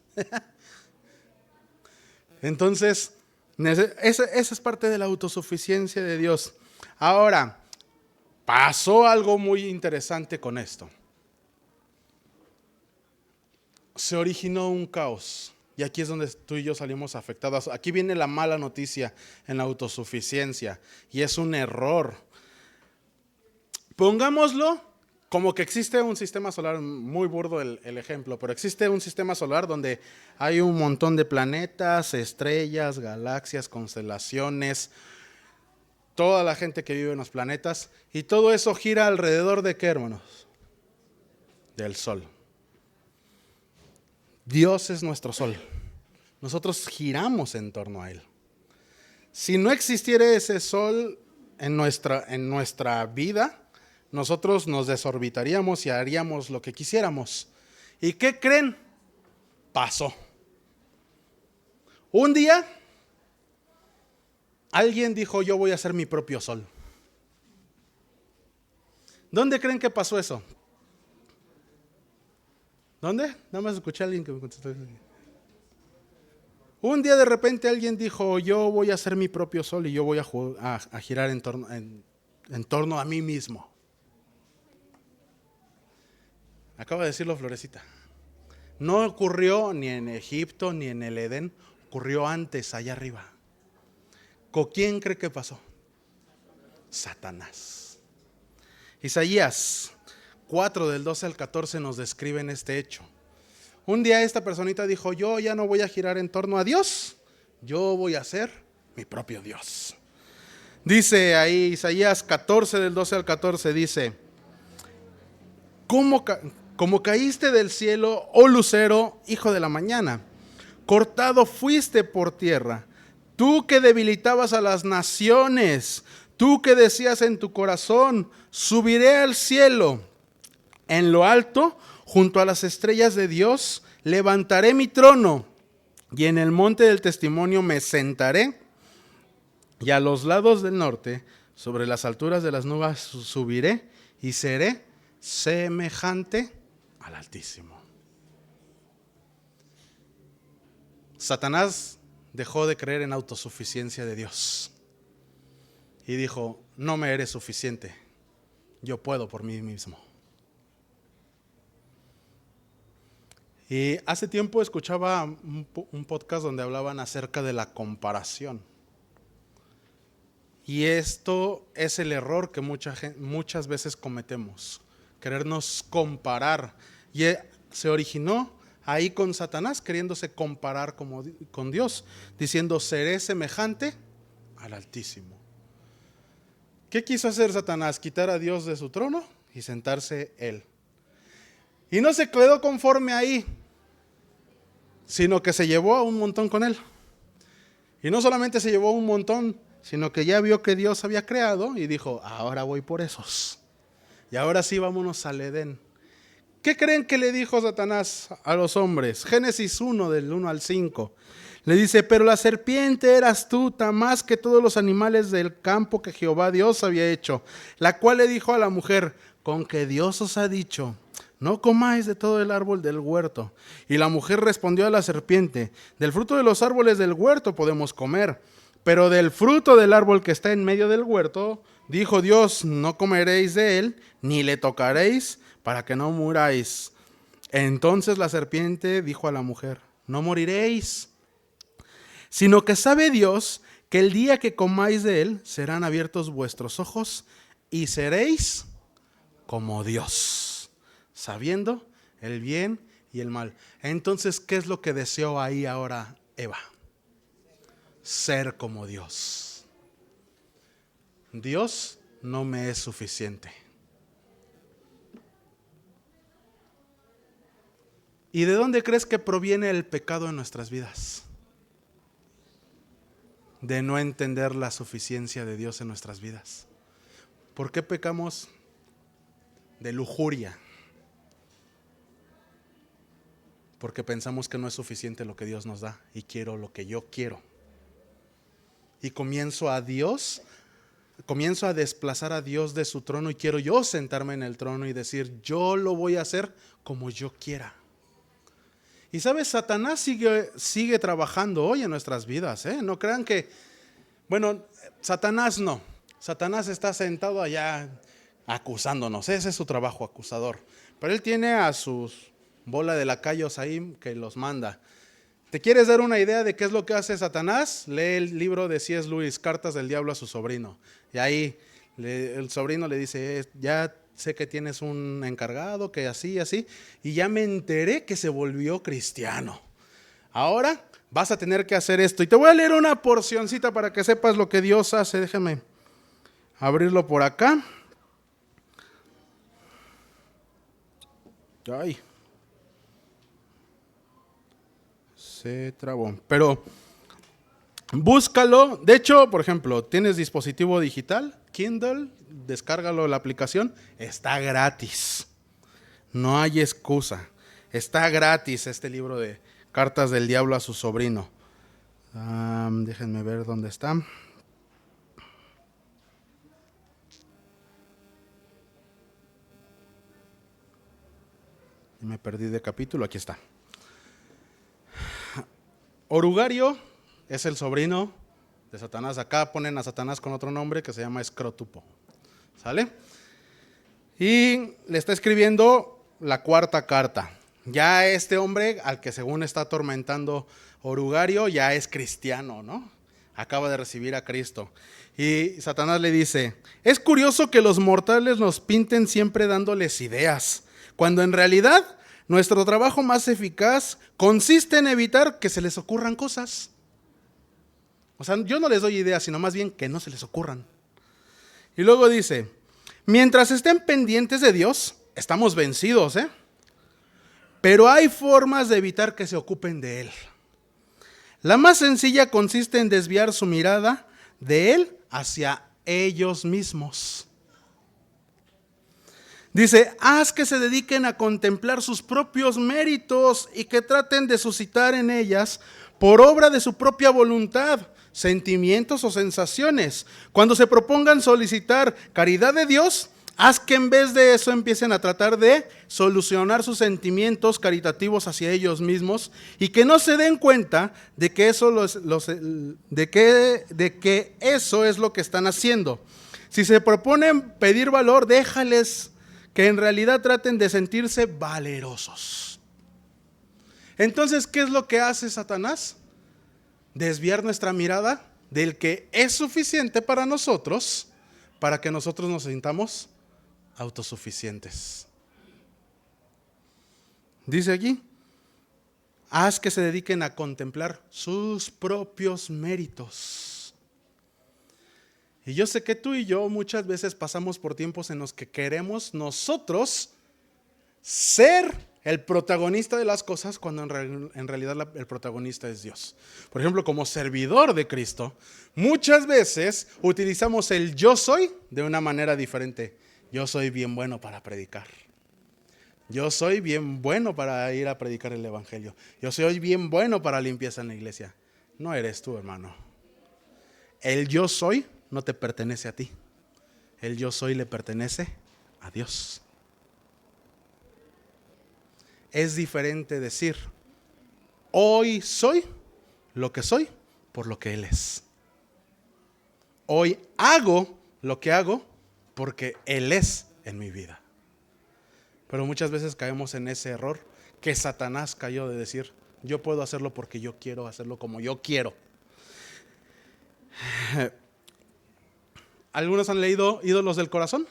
Entonces, esa es parte de la autosuficiencia de Dios. Ahora, pasó algo muy interesante con esto. Se originó un caos. Y aquí es donde tú y yo salimos afectados. Aquí viene la mala noticia en la autosuficiencia. Y es un error. Pongámoslo como que existe un sistema solar, muy burdo el ejemplo, pero existe un sistema solar donde hay un montón de planetas, estrellas, galaxias, constelaciones, toda la gente que vive en los planetas, y todo eso gira alrededor de ¿qué, hermanos? Del Sol. Dios es nuestro Sol. Nosotros giramos en torno a Él. Si no existiera ese Sol en nuestra vida, nosotros nos desorbitaríamos y haríamos lo que quisiéramos. ¿Y qué creen? Pasó. Un día, alguien dijo, yo voy a hacer mi propio sol. ¿Dónde creen que pasó eso? ¿Dónde? Nada más escuché a alguien que me contestó. Un día de repente alguien dijo, yo voy a hacer mi propio sol y yo voy a girar en torno a mí mismo. Acaba de decirlo Florecita. No ocurrió ni en Egipto ni en el Edén, ocurrió antes, allá arriba. ¿Con quién cree que pasó? Satanás. Isaías 4 del 12 al 14 nos describen este hecho. Un día esta personita dijo, yo ya no voy a girar en torno a Dios, yo voy a ser mi propio Dios. Dice ahí Isaías 14 del 12 al 14, dice, como caíste del cielo, oh lucero, hijo de la mañana, cortado fuiste por tierra, tú que debilitabas a las naciones, tú que decías en tu corazón, subiré al cielo, en lo alto, junto a las estrellas de Dios, levantaré mi trono, y en el monte del testimonio me sentaré, y a los lados del norte, sobre las alturas de las nubes subiré, y seré semejante al Altísimo. Satanás dejó de creer en autosuficiencia de Dios y dijo, no me eres suficiente, yo puedo por mí mismo. Y hace tiempo escuchaba un podcast donde hablaban acerca de la comparación. Y esto es el error que muchas veces cometemos, querernos comparar. Y se originó ahí con Satanás, queriéndose comparar con Dios, diciendo, seré semejante al Altísimo. ¿Qué quiso hacer Satanás? Quitar a Dios de su trono y sentarse él. Y no se quedó conforme ahí, sino que se llevó a un montón con él. Y no solamente se llevó un montón, sino que ya vio que Dios había creado y dijo, ahora voy por esos. Y ahora sí, vámonos al Edén. ¿Qué creen que le dijo Satanás a los hombres? Génesis 1, del 1 al 5. Le dice, pero la serpiente era astuta más que todos los animales del campo que Jehová Dios había hecho, la cual le dijo a la mujer, con que Dios os ha dicho, no comáis de todo el árbol del huerto. Y la mujer respondió a la serpiente, del fruto de los árboles del huerto podemos comer, pero del fruto del árbol que está en medio del huerto, dijo Dios, no comeréis de él, ni le tocaréis, para que no muráis. Entonces la serpiente dijo a la mujer, no moriréis, sino que sabe Dios que el día que comáis de él, serán abiertos vuestros ojos y seréis como Dios, sabiendo el bien y el mal. Entonces, ¿qué es lo que deseó ahí ahora Eva? Ser como Dios. Dios no me es suficiente. ¿Y de dónde crees que proviene el pecado en nuestras vidas? De no entender la suficiencia de Dios en nuestras vidas. ¿Por qué pecamos? De lujuria. Porque pensamos que no es suficiente lo que Dios nos da y quiero lo que yo quiero. Y comienzo a desplazar a Dios de su trono y quiero yo sentarme en el trono y decir, yo lo voy a hacer como yo quiera. Y sabes, Satanás sigue trabajando hoy en nuestras vidas, ¿eh? No crean que, bueno, Satanás no. Satanás está sentado allá acusándonos, ese es su trabajo, acusador. Pero él tiene a sus bola de lacayos ahí que los manda. ¿Te quieres dar una idea de qué es lo que hace Satanás? Lee el libro de C.S. Lewis, Cartas del Diablo a su sobrino. Y ahí el sobrino le dice, ya sé que tienes un encargado, que así, así, y ya me enteré que se volvió cristiano. Ahora vas a tener que hacer esto. Y te voy a leer una porcioncita para que sepas lo que Dios hace. Déjame abrirlo por acá. Ay. Se trabó. Pero búscalo. De hecho, por ejemplo, tienes dispositivo digital, Kindle, descárgalo la aplicación. Está gratis. No hay excusa. Está gratis este libro de Cartas del Diablo a su sobrino. Déjenme ver dónde está. Me perdí de capítulo, aquí está. Orugario es el sobrino de Satanás. Acá ponen a Satanás con otro nombre que se llama Escrotupo. ¿Sale? Y le está escribiendo la cuarta carta. Ya este hombre, al que según está atormentando Orugario, ya es cristiano, ¿no? Acaba de recibir a Cristo. Y Satanás le dice: es curioso que los mortales nos pinten siempre dándoles ideas, cuando en realidad nuestro trabajo más eficaz consiste en evitar que se les ocurran cosas. O sea, yo no les doy ideas, sino más bien que no se les ocurran. Y luego dice: mientras estén pendientes de Dios, estamos vencidos, pero hay formas de evitar que se ocupen de Él. La más sencilla consiste en desviar su mirada de Él hacia ellos mismos. Dice: haz que se dediquen a contemplar sus propios méritos y que traten de suscitar en ellas, por obra de su propia voluntad, sentimientos o sensaciones. Cuando se propongan solicitar caridad de Dios, haz que en vez de eso empiecen a tratar de solucionar sus sentimientos caritativos hacia ellos mismos y que no se den cuenta de que eso de que eso es lo que están haciendo. Si se proponen pedir valor, déjales que en realidad traten de sentirse valerosos. Entonces, ¿qué es lo que hace Satanás? Desviar nuestra mirada del que es suficiente para nosotros, para que nosotros nos sintamos autosuficientes. Dice aquí: haz que se dediquen a contemplar sus propios méritos. Y yo sé que tú y yo muchas veces pasamos por tiempos en los que queremos nosotros ser el protagonista de las cosas, cuando en realidad el protagonista es Dios. Por ejemplo, como servidor de Cristo, muchas veces utilizamos el yo soy de una manera diferente. Yo soy bien bueno para predicar. Yo soy bien bueno para ir a predicar el evangelio. Yo soy bien bueno para limpieza en la iglesia. No eres tú, hermano. El yo soy no te pertenece a ti. El yo soy le pertenece a Dios. Es diferente decir: hoy soy lo que soy por lo que Él es. Hoy hago lo que hago porque Él es en mi vida. Pero muchas veces caemos en ese error que Satanás cayó, de decir: yo puedo hacerlo porque yo quiero hacerlo como yo quiero. ¿Algunos han leído Ídolos del Corazón?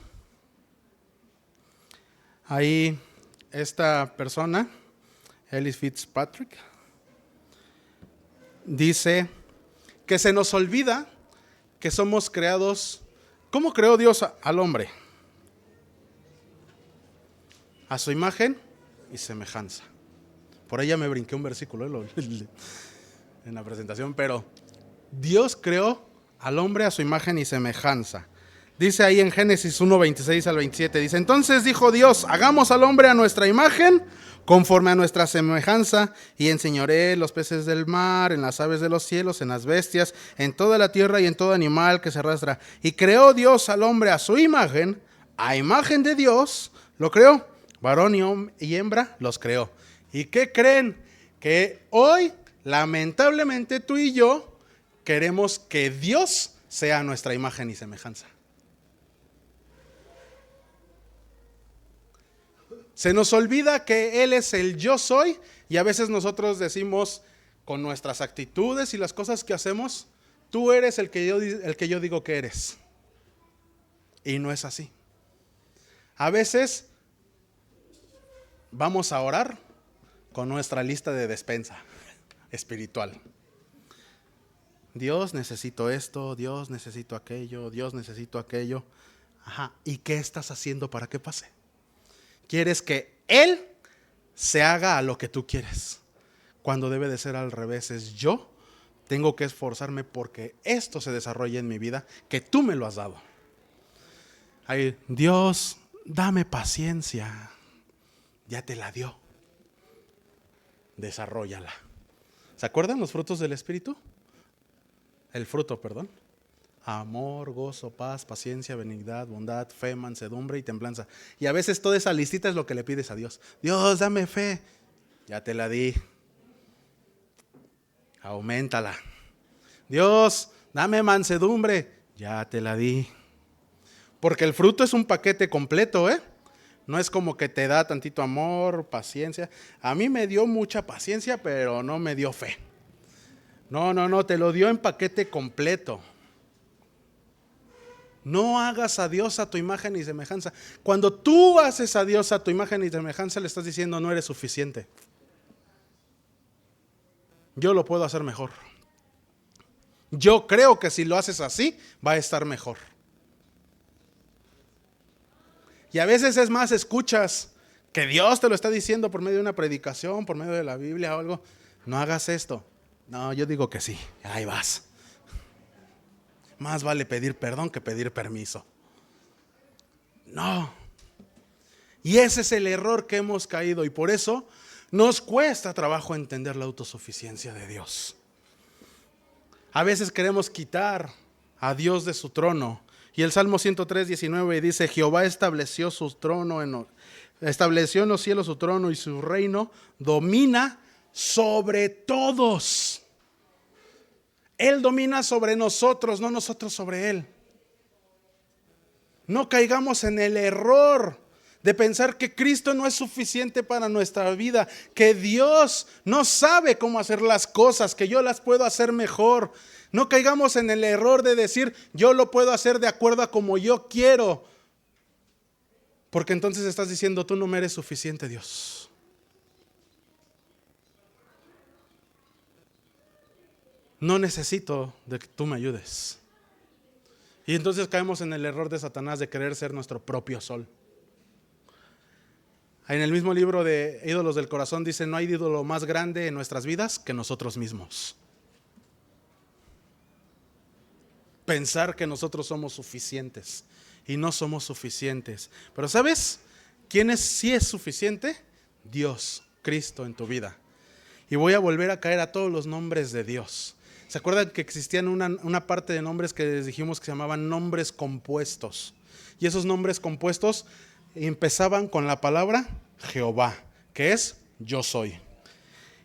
Ahí esta persona, Ellis Fitzpatrick, dice que se nos olvida que somos creados. ¿Cómo creó Dios al hombre? A su imagen y semejanza. Por ahí ya me brinqué un versículo en la presentación, pero Dios creó al hombre a su imagen y semejanza. Dice ahí en Génesis 1:26 al 27, dice: entonces dijo Dios: hagamos al hombre a nuestra imagen, conforme a nuestra semejanza, y enseñoree los peces del mar, en las aves de los cielos, en las bestias, en toda la tierra y en todo animal que se arrastra. Y creó Dios al hombre a su imagen, a imagen de Dios lo creó, varón y hembra los creó. ¿Y qué creen? Que hoy, lamentablemente, tú y yo queremos que Dios sea nuestra imagen y semejanza. Se nos olvida que Él es el yo soy, y a veces nosotros decimos con nuestras actitudes y las cosas que hacemos: tú eres el que yo digo que eres. Y no es así. A veces vamos a orar con nuestra lista de despensa espiritual. Dios, necesito esto, Dios, necesito aquello, Dios, necesito aquello. Ajá, ¿y qué estás haciendo para que pase? Quieres que Él se haga a lo que tú quieres, cuando debe de ser al revés. Es yo tengo que esforzarme porque esto se desarrolle en mi vida, que tú me lo has dado. Ahí, Dios, dame paciencia. Ya te la dio. Desarróllala. ¿Se acuerdan los frutos del Espíritu? El fruto, perdón. amor, gozo, paz, paciencia, benignidad, bondad, fe, mansedumbre y templanza. Y a veces toda esa listita es lo que le pides a Dios. Dios, dame fe. Ya te la di. Auméntala. Dios, dame mansedumbre. Ya te la di. Porque el fruto es un paquete completo, ¿eh? No es como que te da tantito amor, paciencia. A mí me dio mucha paciencia, pero no me dio fe. No, te lo dio en paquete completo. No hagas a Dios a tu imagen y semejanza. Cuando tú haces a Dios a tu imagen y semejanza, le estás diciendo no eres suficiente. Yo lo puedo hacer mejor. Yo creo que si lo haces así, va a estar mejor. Y a veces es más, escuchas que Dios te lo está diciendo por medio de una predicación, por medio de la Biblia o algo. No hagas esto. No, yo digo que sí. Ahí vas. Más vale pedir perdón que pedir permiso. No. Y ese es el error que hemos caído y por eso nos cuesta trabajo entender la autosuficiencia de Dios. A veces queremos quitar a Dios de su trono. Y el Salmo 103:19 dice: Jehová estableció su trono, estableció en los cielos su trono y su reino domina sobre todos. Él domina sobre nosotros, no nosotros sobre Él. No caigamos en el error de pensar que Cristo no es suficiente para nuestra vida, que Dios no sabe cómo hacer las cosas, que yo las puedo hacer mejor. No caigamos en el error de decir yo lo puedo hacer de acuerdo a como yo quiero, porque entonces estás diciendo tú no me eres suficiente, Dios. No necesito de que tú me ayudes. Y entonces caemos en el error de Satanás de querer ser nuestro propio sol. En el mismo libro de Ídolos del Corazón dice: no hay ídolo más grande en nuestras vidas que nosotros mismos. Pensar que nosotros somos suficientes y no somos suficientes. Pero ¿sabes quién sí es suficiente? Dios, Cristo en tu vida. Y voy a volver a caer a todos los nombres de Dios. ¿Se acuerdan que existían una parte de nombres que les dijimos que se llamaban nombres compuestos? Y esos nombres compuestos empezaban con la palabra Jehová, que es yo soy.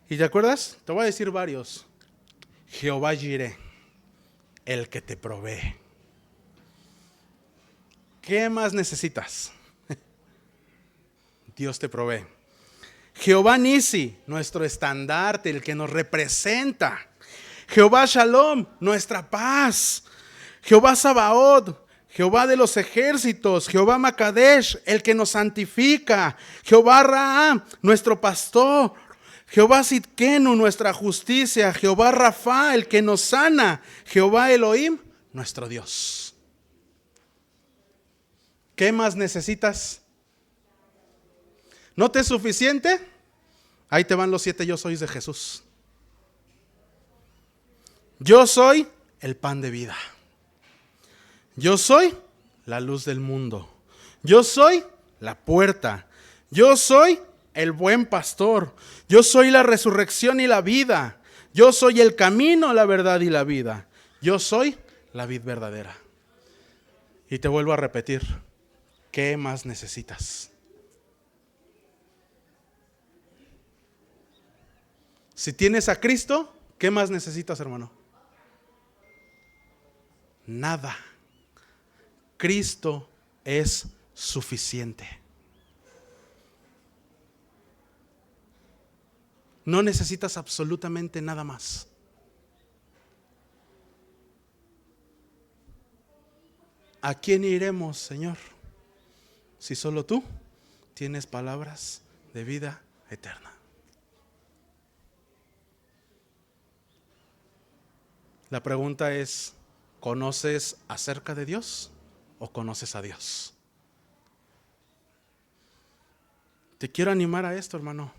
¿Y te acuerdas? Te voy a decir varios. Jehová Jireh, el que te provee. ¿Qué más necesitas? Dios te provee. Jehová Nisi, nuestro estandarte, el que nos representa. Jehová Shalom, nuestra paz. Jehová Sabaoth, Jehová de los ejércitos. Jehová Makadesh, el que nos santifica. Jehová Raá, nuestro pastor. Jehová Sidkenu, nuestra justicia. Jehová Rafa, el que nos sana. Jehová Elohim, nuestro Dios. ¿Qué más necesitas? ¿No te es suficiente? Ahí te van los 7 yo sois de Jesús. Yo soy el pan de vida. Yo soy la luz del mundo. Yo soy la puerta. Yo soy el buen pastor. Yo soy la resurrección y la vida. Yo soy el camino, la verdad y la vida. Yo soy la vid verdadera. Y te vuelvo a repetir, ¿qué más necesitas? Si tienes a Cristo, ¿qué más necesitas, hermano? Nada. Cristo es suficiente. No necesitas absolutamente nada más. ¿A quién iremos, Señor? Si solo tú tienes palabras de vida eterna. La pregunta es, ¿conoces acerca de Dios o conoces a Dios? Te quiero animar a esto, hermano,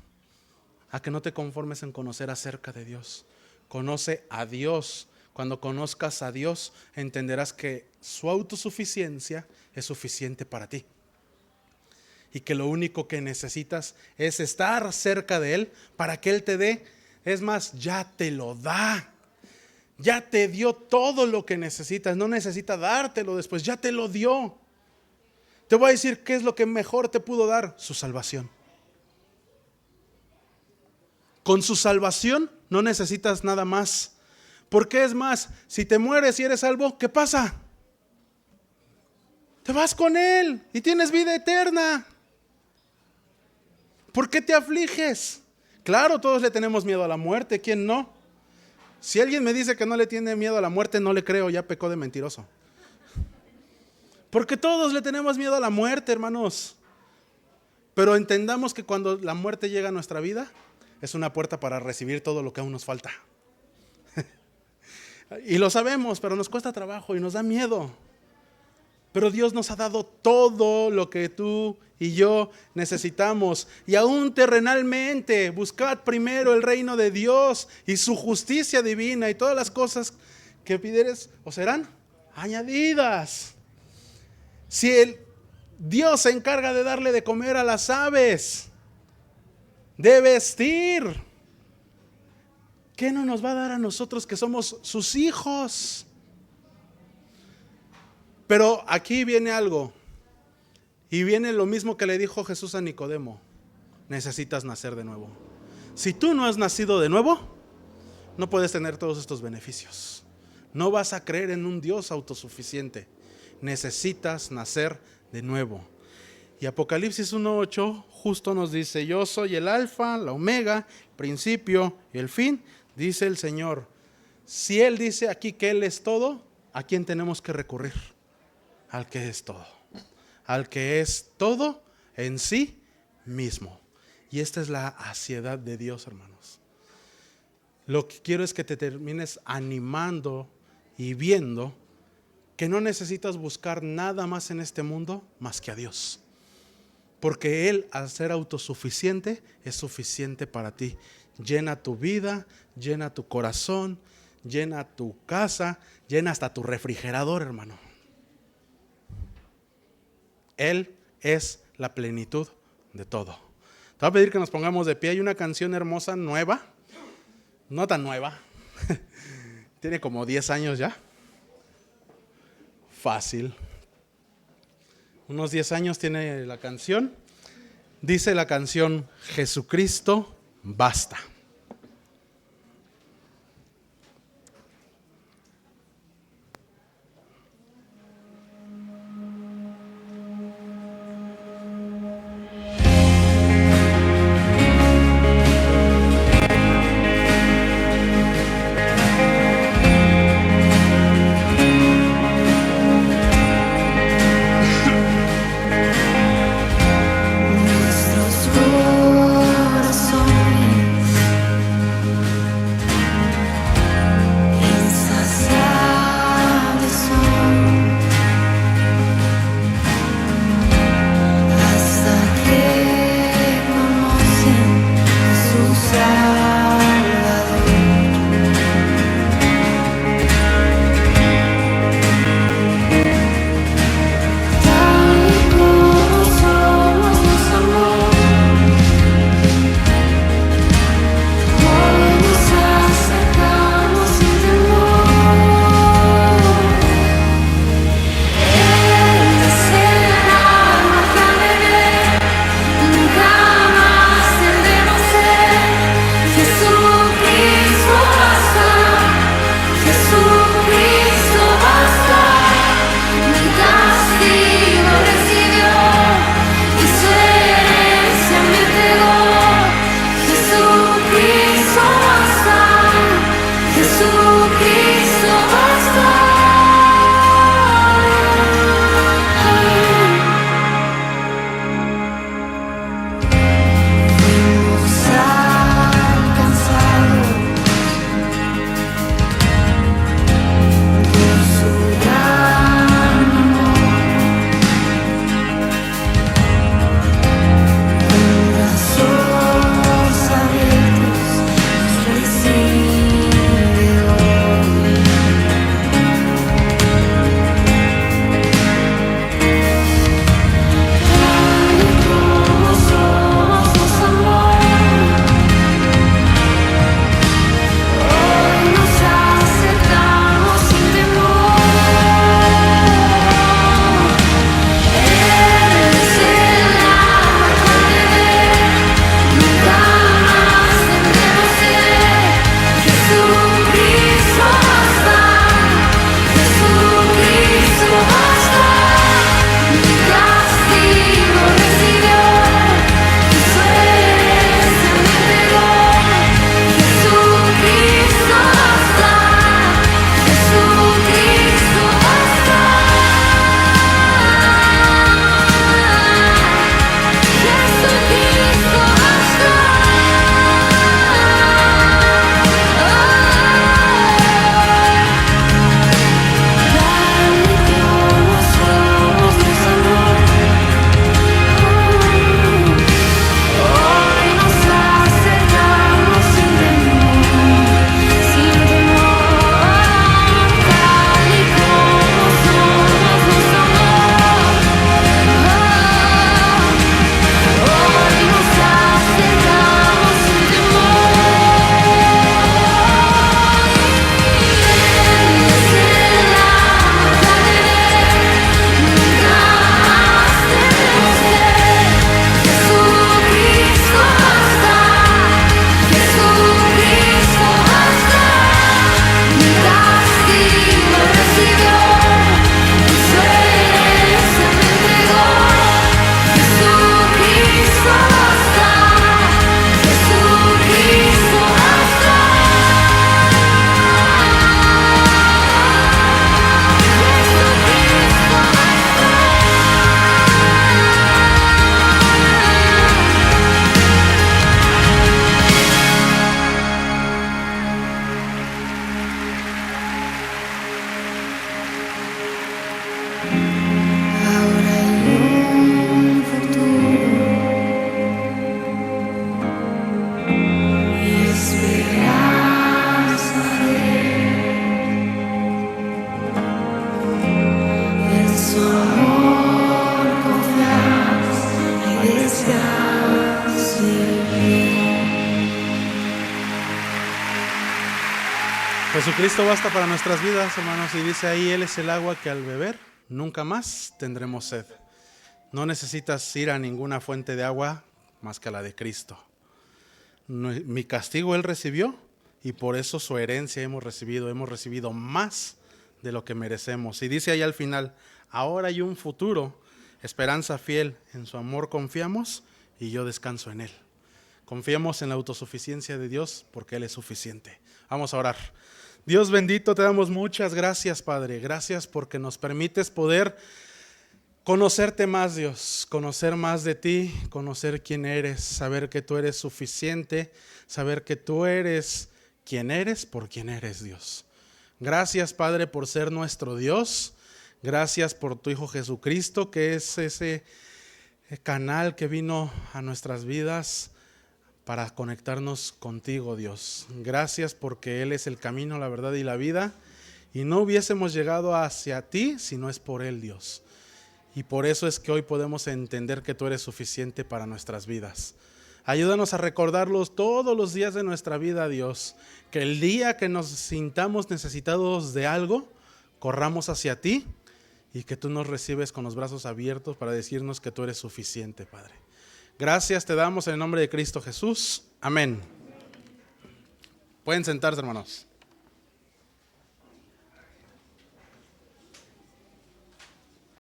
a que no te conformes en conocer acerca de Dios. Conoce a Dios. Cuando conozcas a Dios, entenderás que su autosuficiencia es suficiente para ti. Y que lo único que necesitas es estar cerca de Él para que Él te dé. Es más, ya te lo da. Ya te dio todo lo que necesitas, no necesita dártelo después, ya te lo dio. Te voy a decir qué es lo que mejor te pudo dar: su salvación. Con su salvación no necesitas nada más. Porque es más, si te mueres y eres salvo, ¿qué pasa? Te vas con Él y tienes vida eterna. ¿Por qué te afliges? Claro, todos le tenemos miedo a la muerte, ¿quién no? Si alguien me dice que no le tiene miedo a la muerte, no le creo, ya pecó de mentiroso. Porque todos le tenemos miedo a la muerte, hermanos. Pero entendamos que cuando la muerte llega a nuestra vida, es una puerta para recibir todo lo que aún nos falta. Y lo sabemos, pero nos cuesta trabajo y nos da miedo. Pero Dios nos ha dado todo lo que tú y yo necesitamos. Y aún terrenalmente, buscad primero el reino de Dios y su justicia divina, y todas las cosas que pidieres os serán añadidas. Si Dios se encarga de darle de comer a las aves, de vestir, ¿qué no nos va a dar a nosotros que somos sus hijos? Pero aquí viene algo, y viene lo mismo que le dijo Jesús a Nicodemo: necesitas nacer de nuevo. Si tú no has nacido de nuevo, no puedes tener todos estos beneficios. No vas a creer en un Dios autosuficiente. Necesitas nacer de nuevo. Y Apocalipsis 1:8 justo nos dice: yo soy el alfa, la omega, el principio y el fin, dice el Señor. Si Él dice aquí que Él es todo, ¿a quién tenemos que recurrir? Al que es todo. Al que es todo en sí mismo. Y esta es la aciedad de Dios, hermanos. Lo que quiero es que te termines animando y viendo que no necesitas buscar nada más en este mundo más que a Dios. Porque Él, al ser autosuficiente, es suficiente para ti. Llena tu vida, llena tu corazón, llena tu casa, llena hasta tu refrigerador, hermano. Él es la plenitud de todo. Te voy a pedir que nos pongamos de pie. Hay una canción hermosa, nueva. No tan nueva. Tiene como 10 años ya. Fácil. Unos 10 años tiene la canción. Dice la canción: Jesucristo, basta. Nuestros corazones Jesucristo basta para nuestras vidas, hermanos, y dice ahí, Él es el agua que al beber nunca más tendremos sed. No necesitas ir a ninguna fuente de agua más que a la de Cristo. Mi castigo Él recibió y por eso su herencia hemos recibido más de lo que merecemos. Y dice ahí al final, ahora hay un futuro, esperanza fiel, en su amor confiamos y yo descanso en Él. Confiemos en la autosuficiencia de Dios porque Él es suficiente. Vamos a orar. Dios bendito, te damos muchas gracias, Padre. Gracias porque nos permites poder conocerte más, Dios, conocer más de ti, conocer quién eres, saber que tú eres suficiente, saber que tú eres quien eres por quien eres, Dios. Gracias, Padre, por ser nuestro Dios. Gracias por tu Hijo Jesucristo, que es ese canal que vino a nuestras vidas para conectarnos contigo, Dios. Gracias porque Él es el camino, la verdad y la vida. Y no hubiésemos llegado hacia ti si no es por Él, Dios. Y por eso es que hoy podemos entender que tú eres suficiente para nuestras vidas. Ayúdanos a recordarlos todos los días de nuestra vida, Dios. Que el día que nos sintamos necesitados de algo, corramos hacia ti y que tú nos recibes con los brazos abiertos para decirnos que tú eres suficiente, Padre. Gracias te damos en el nombre de Cristo Jesús. Amén. Pueden sentarse, hermanos.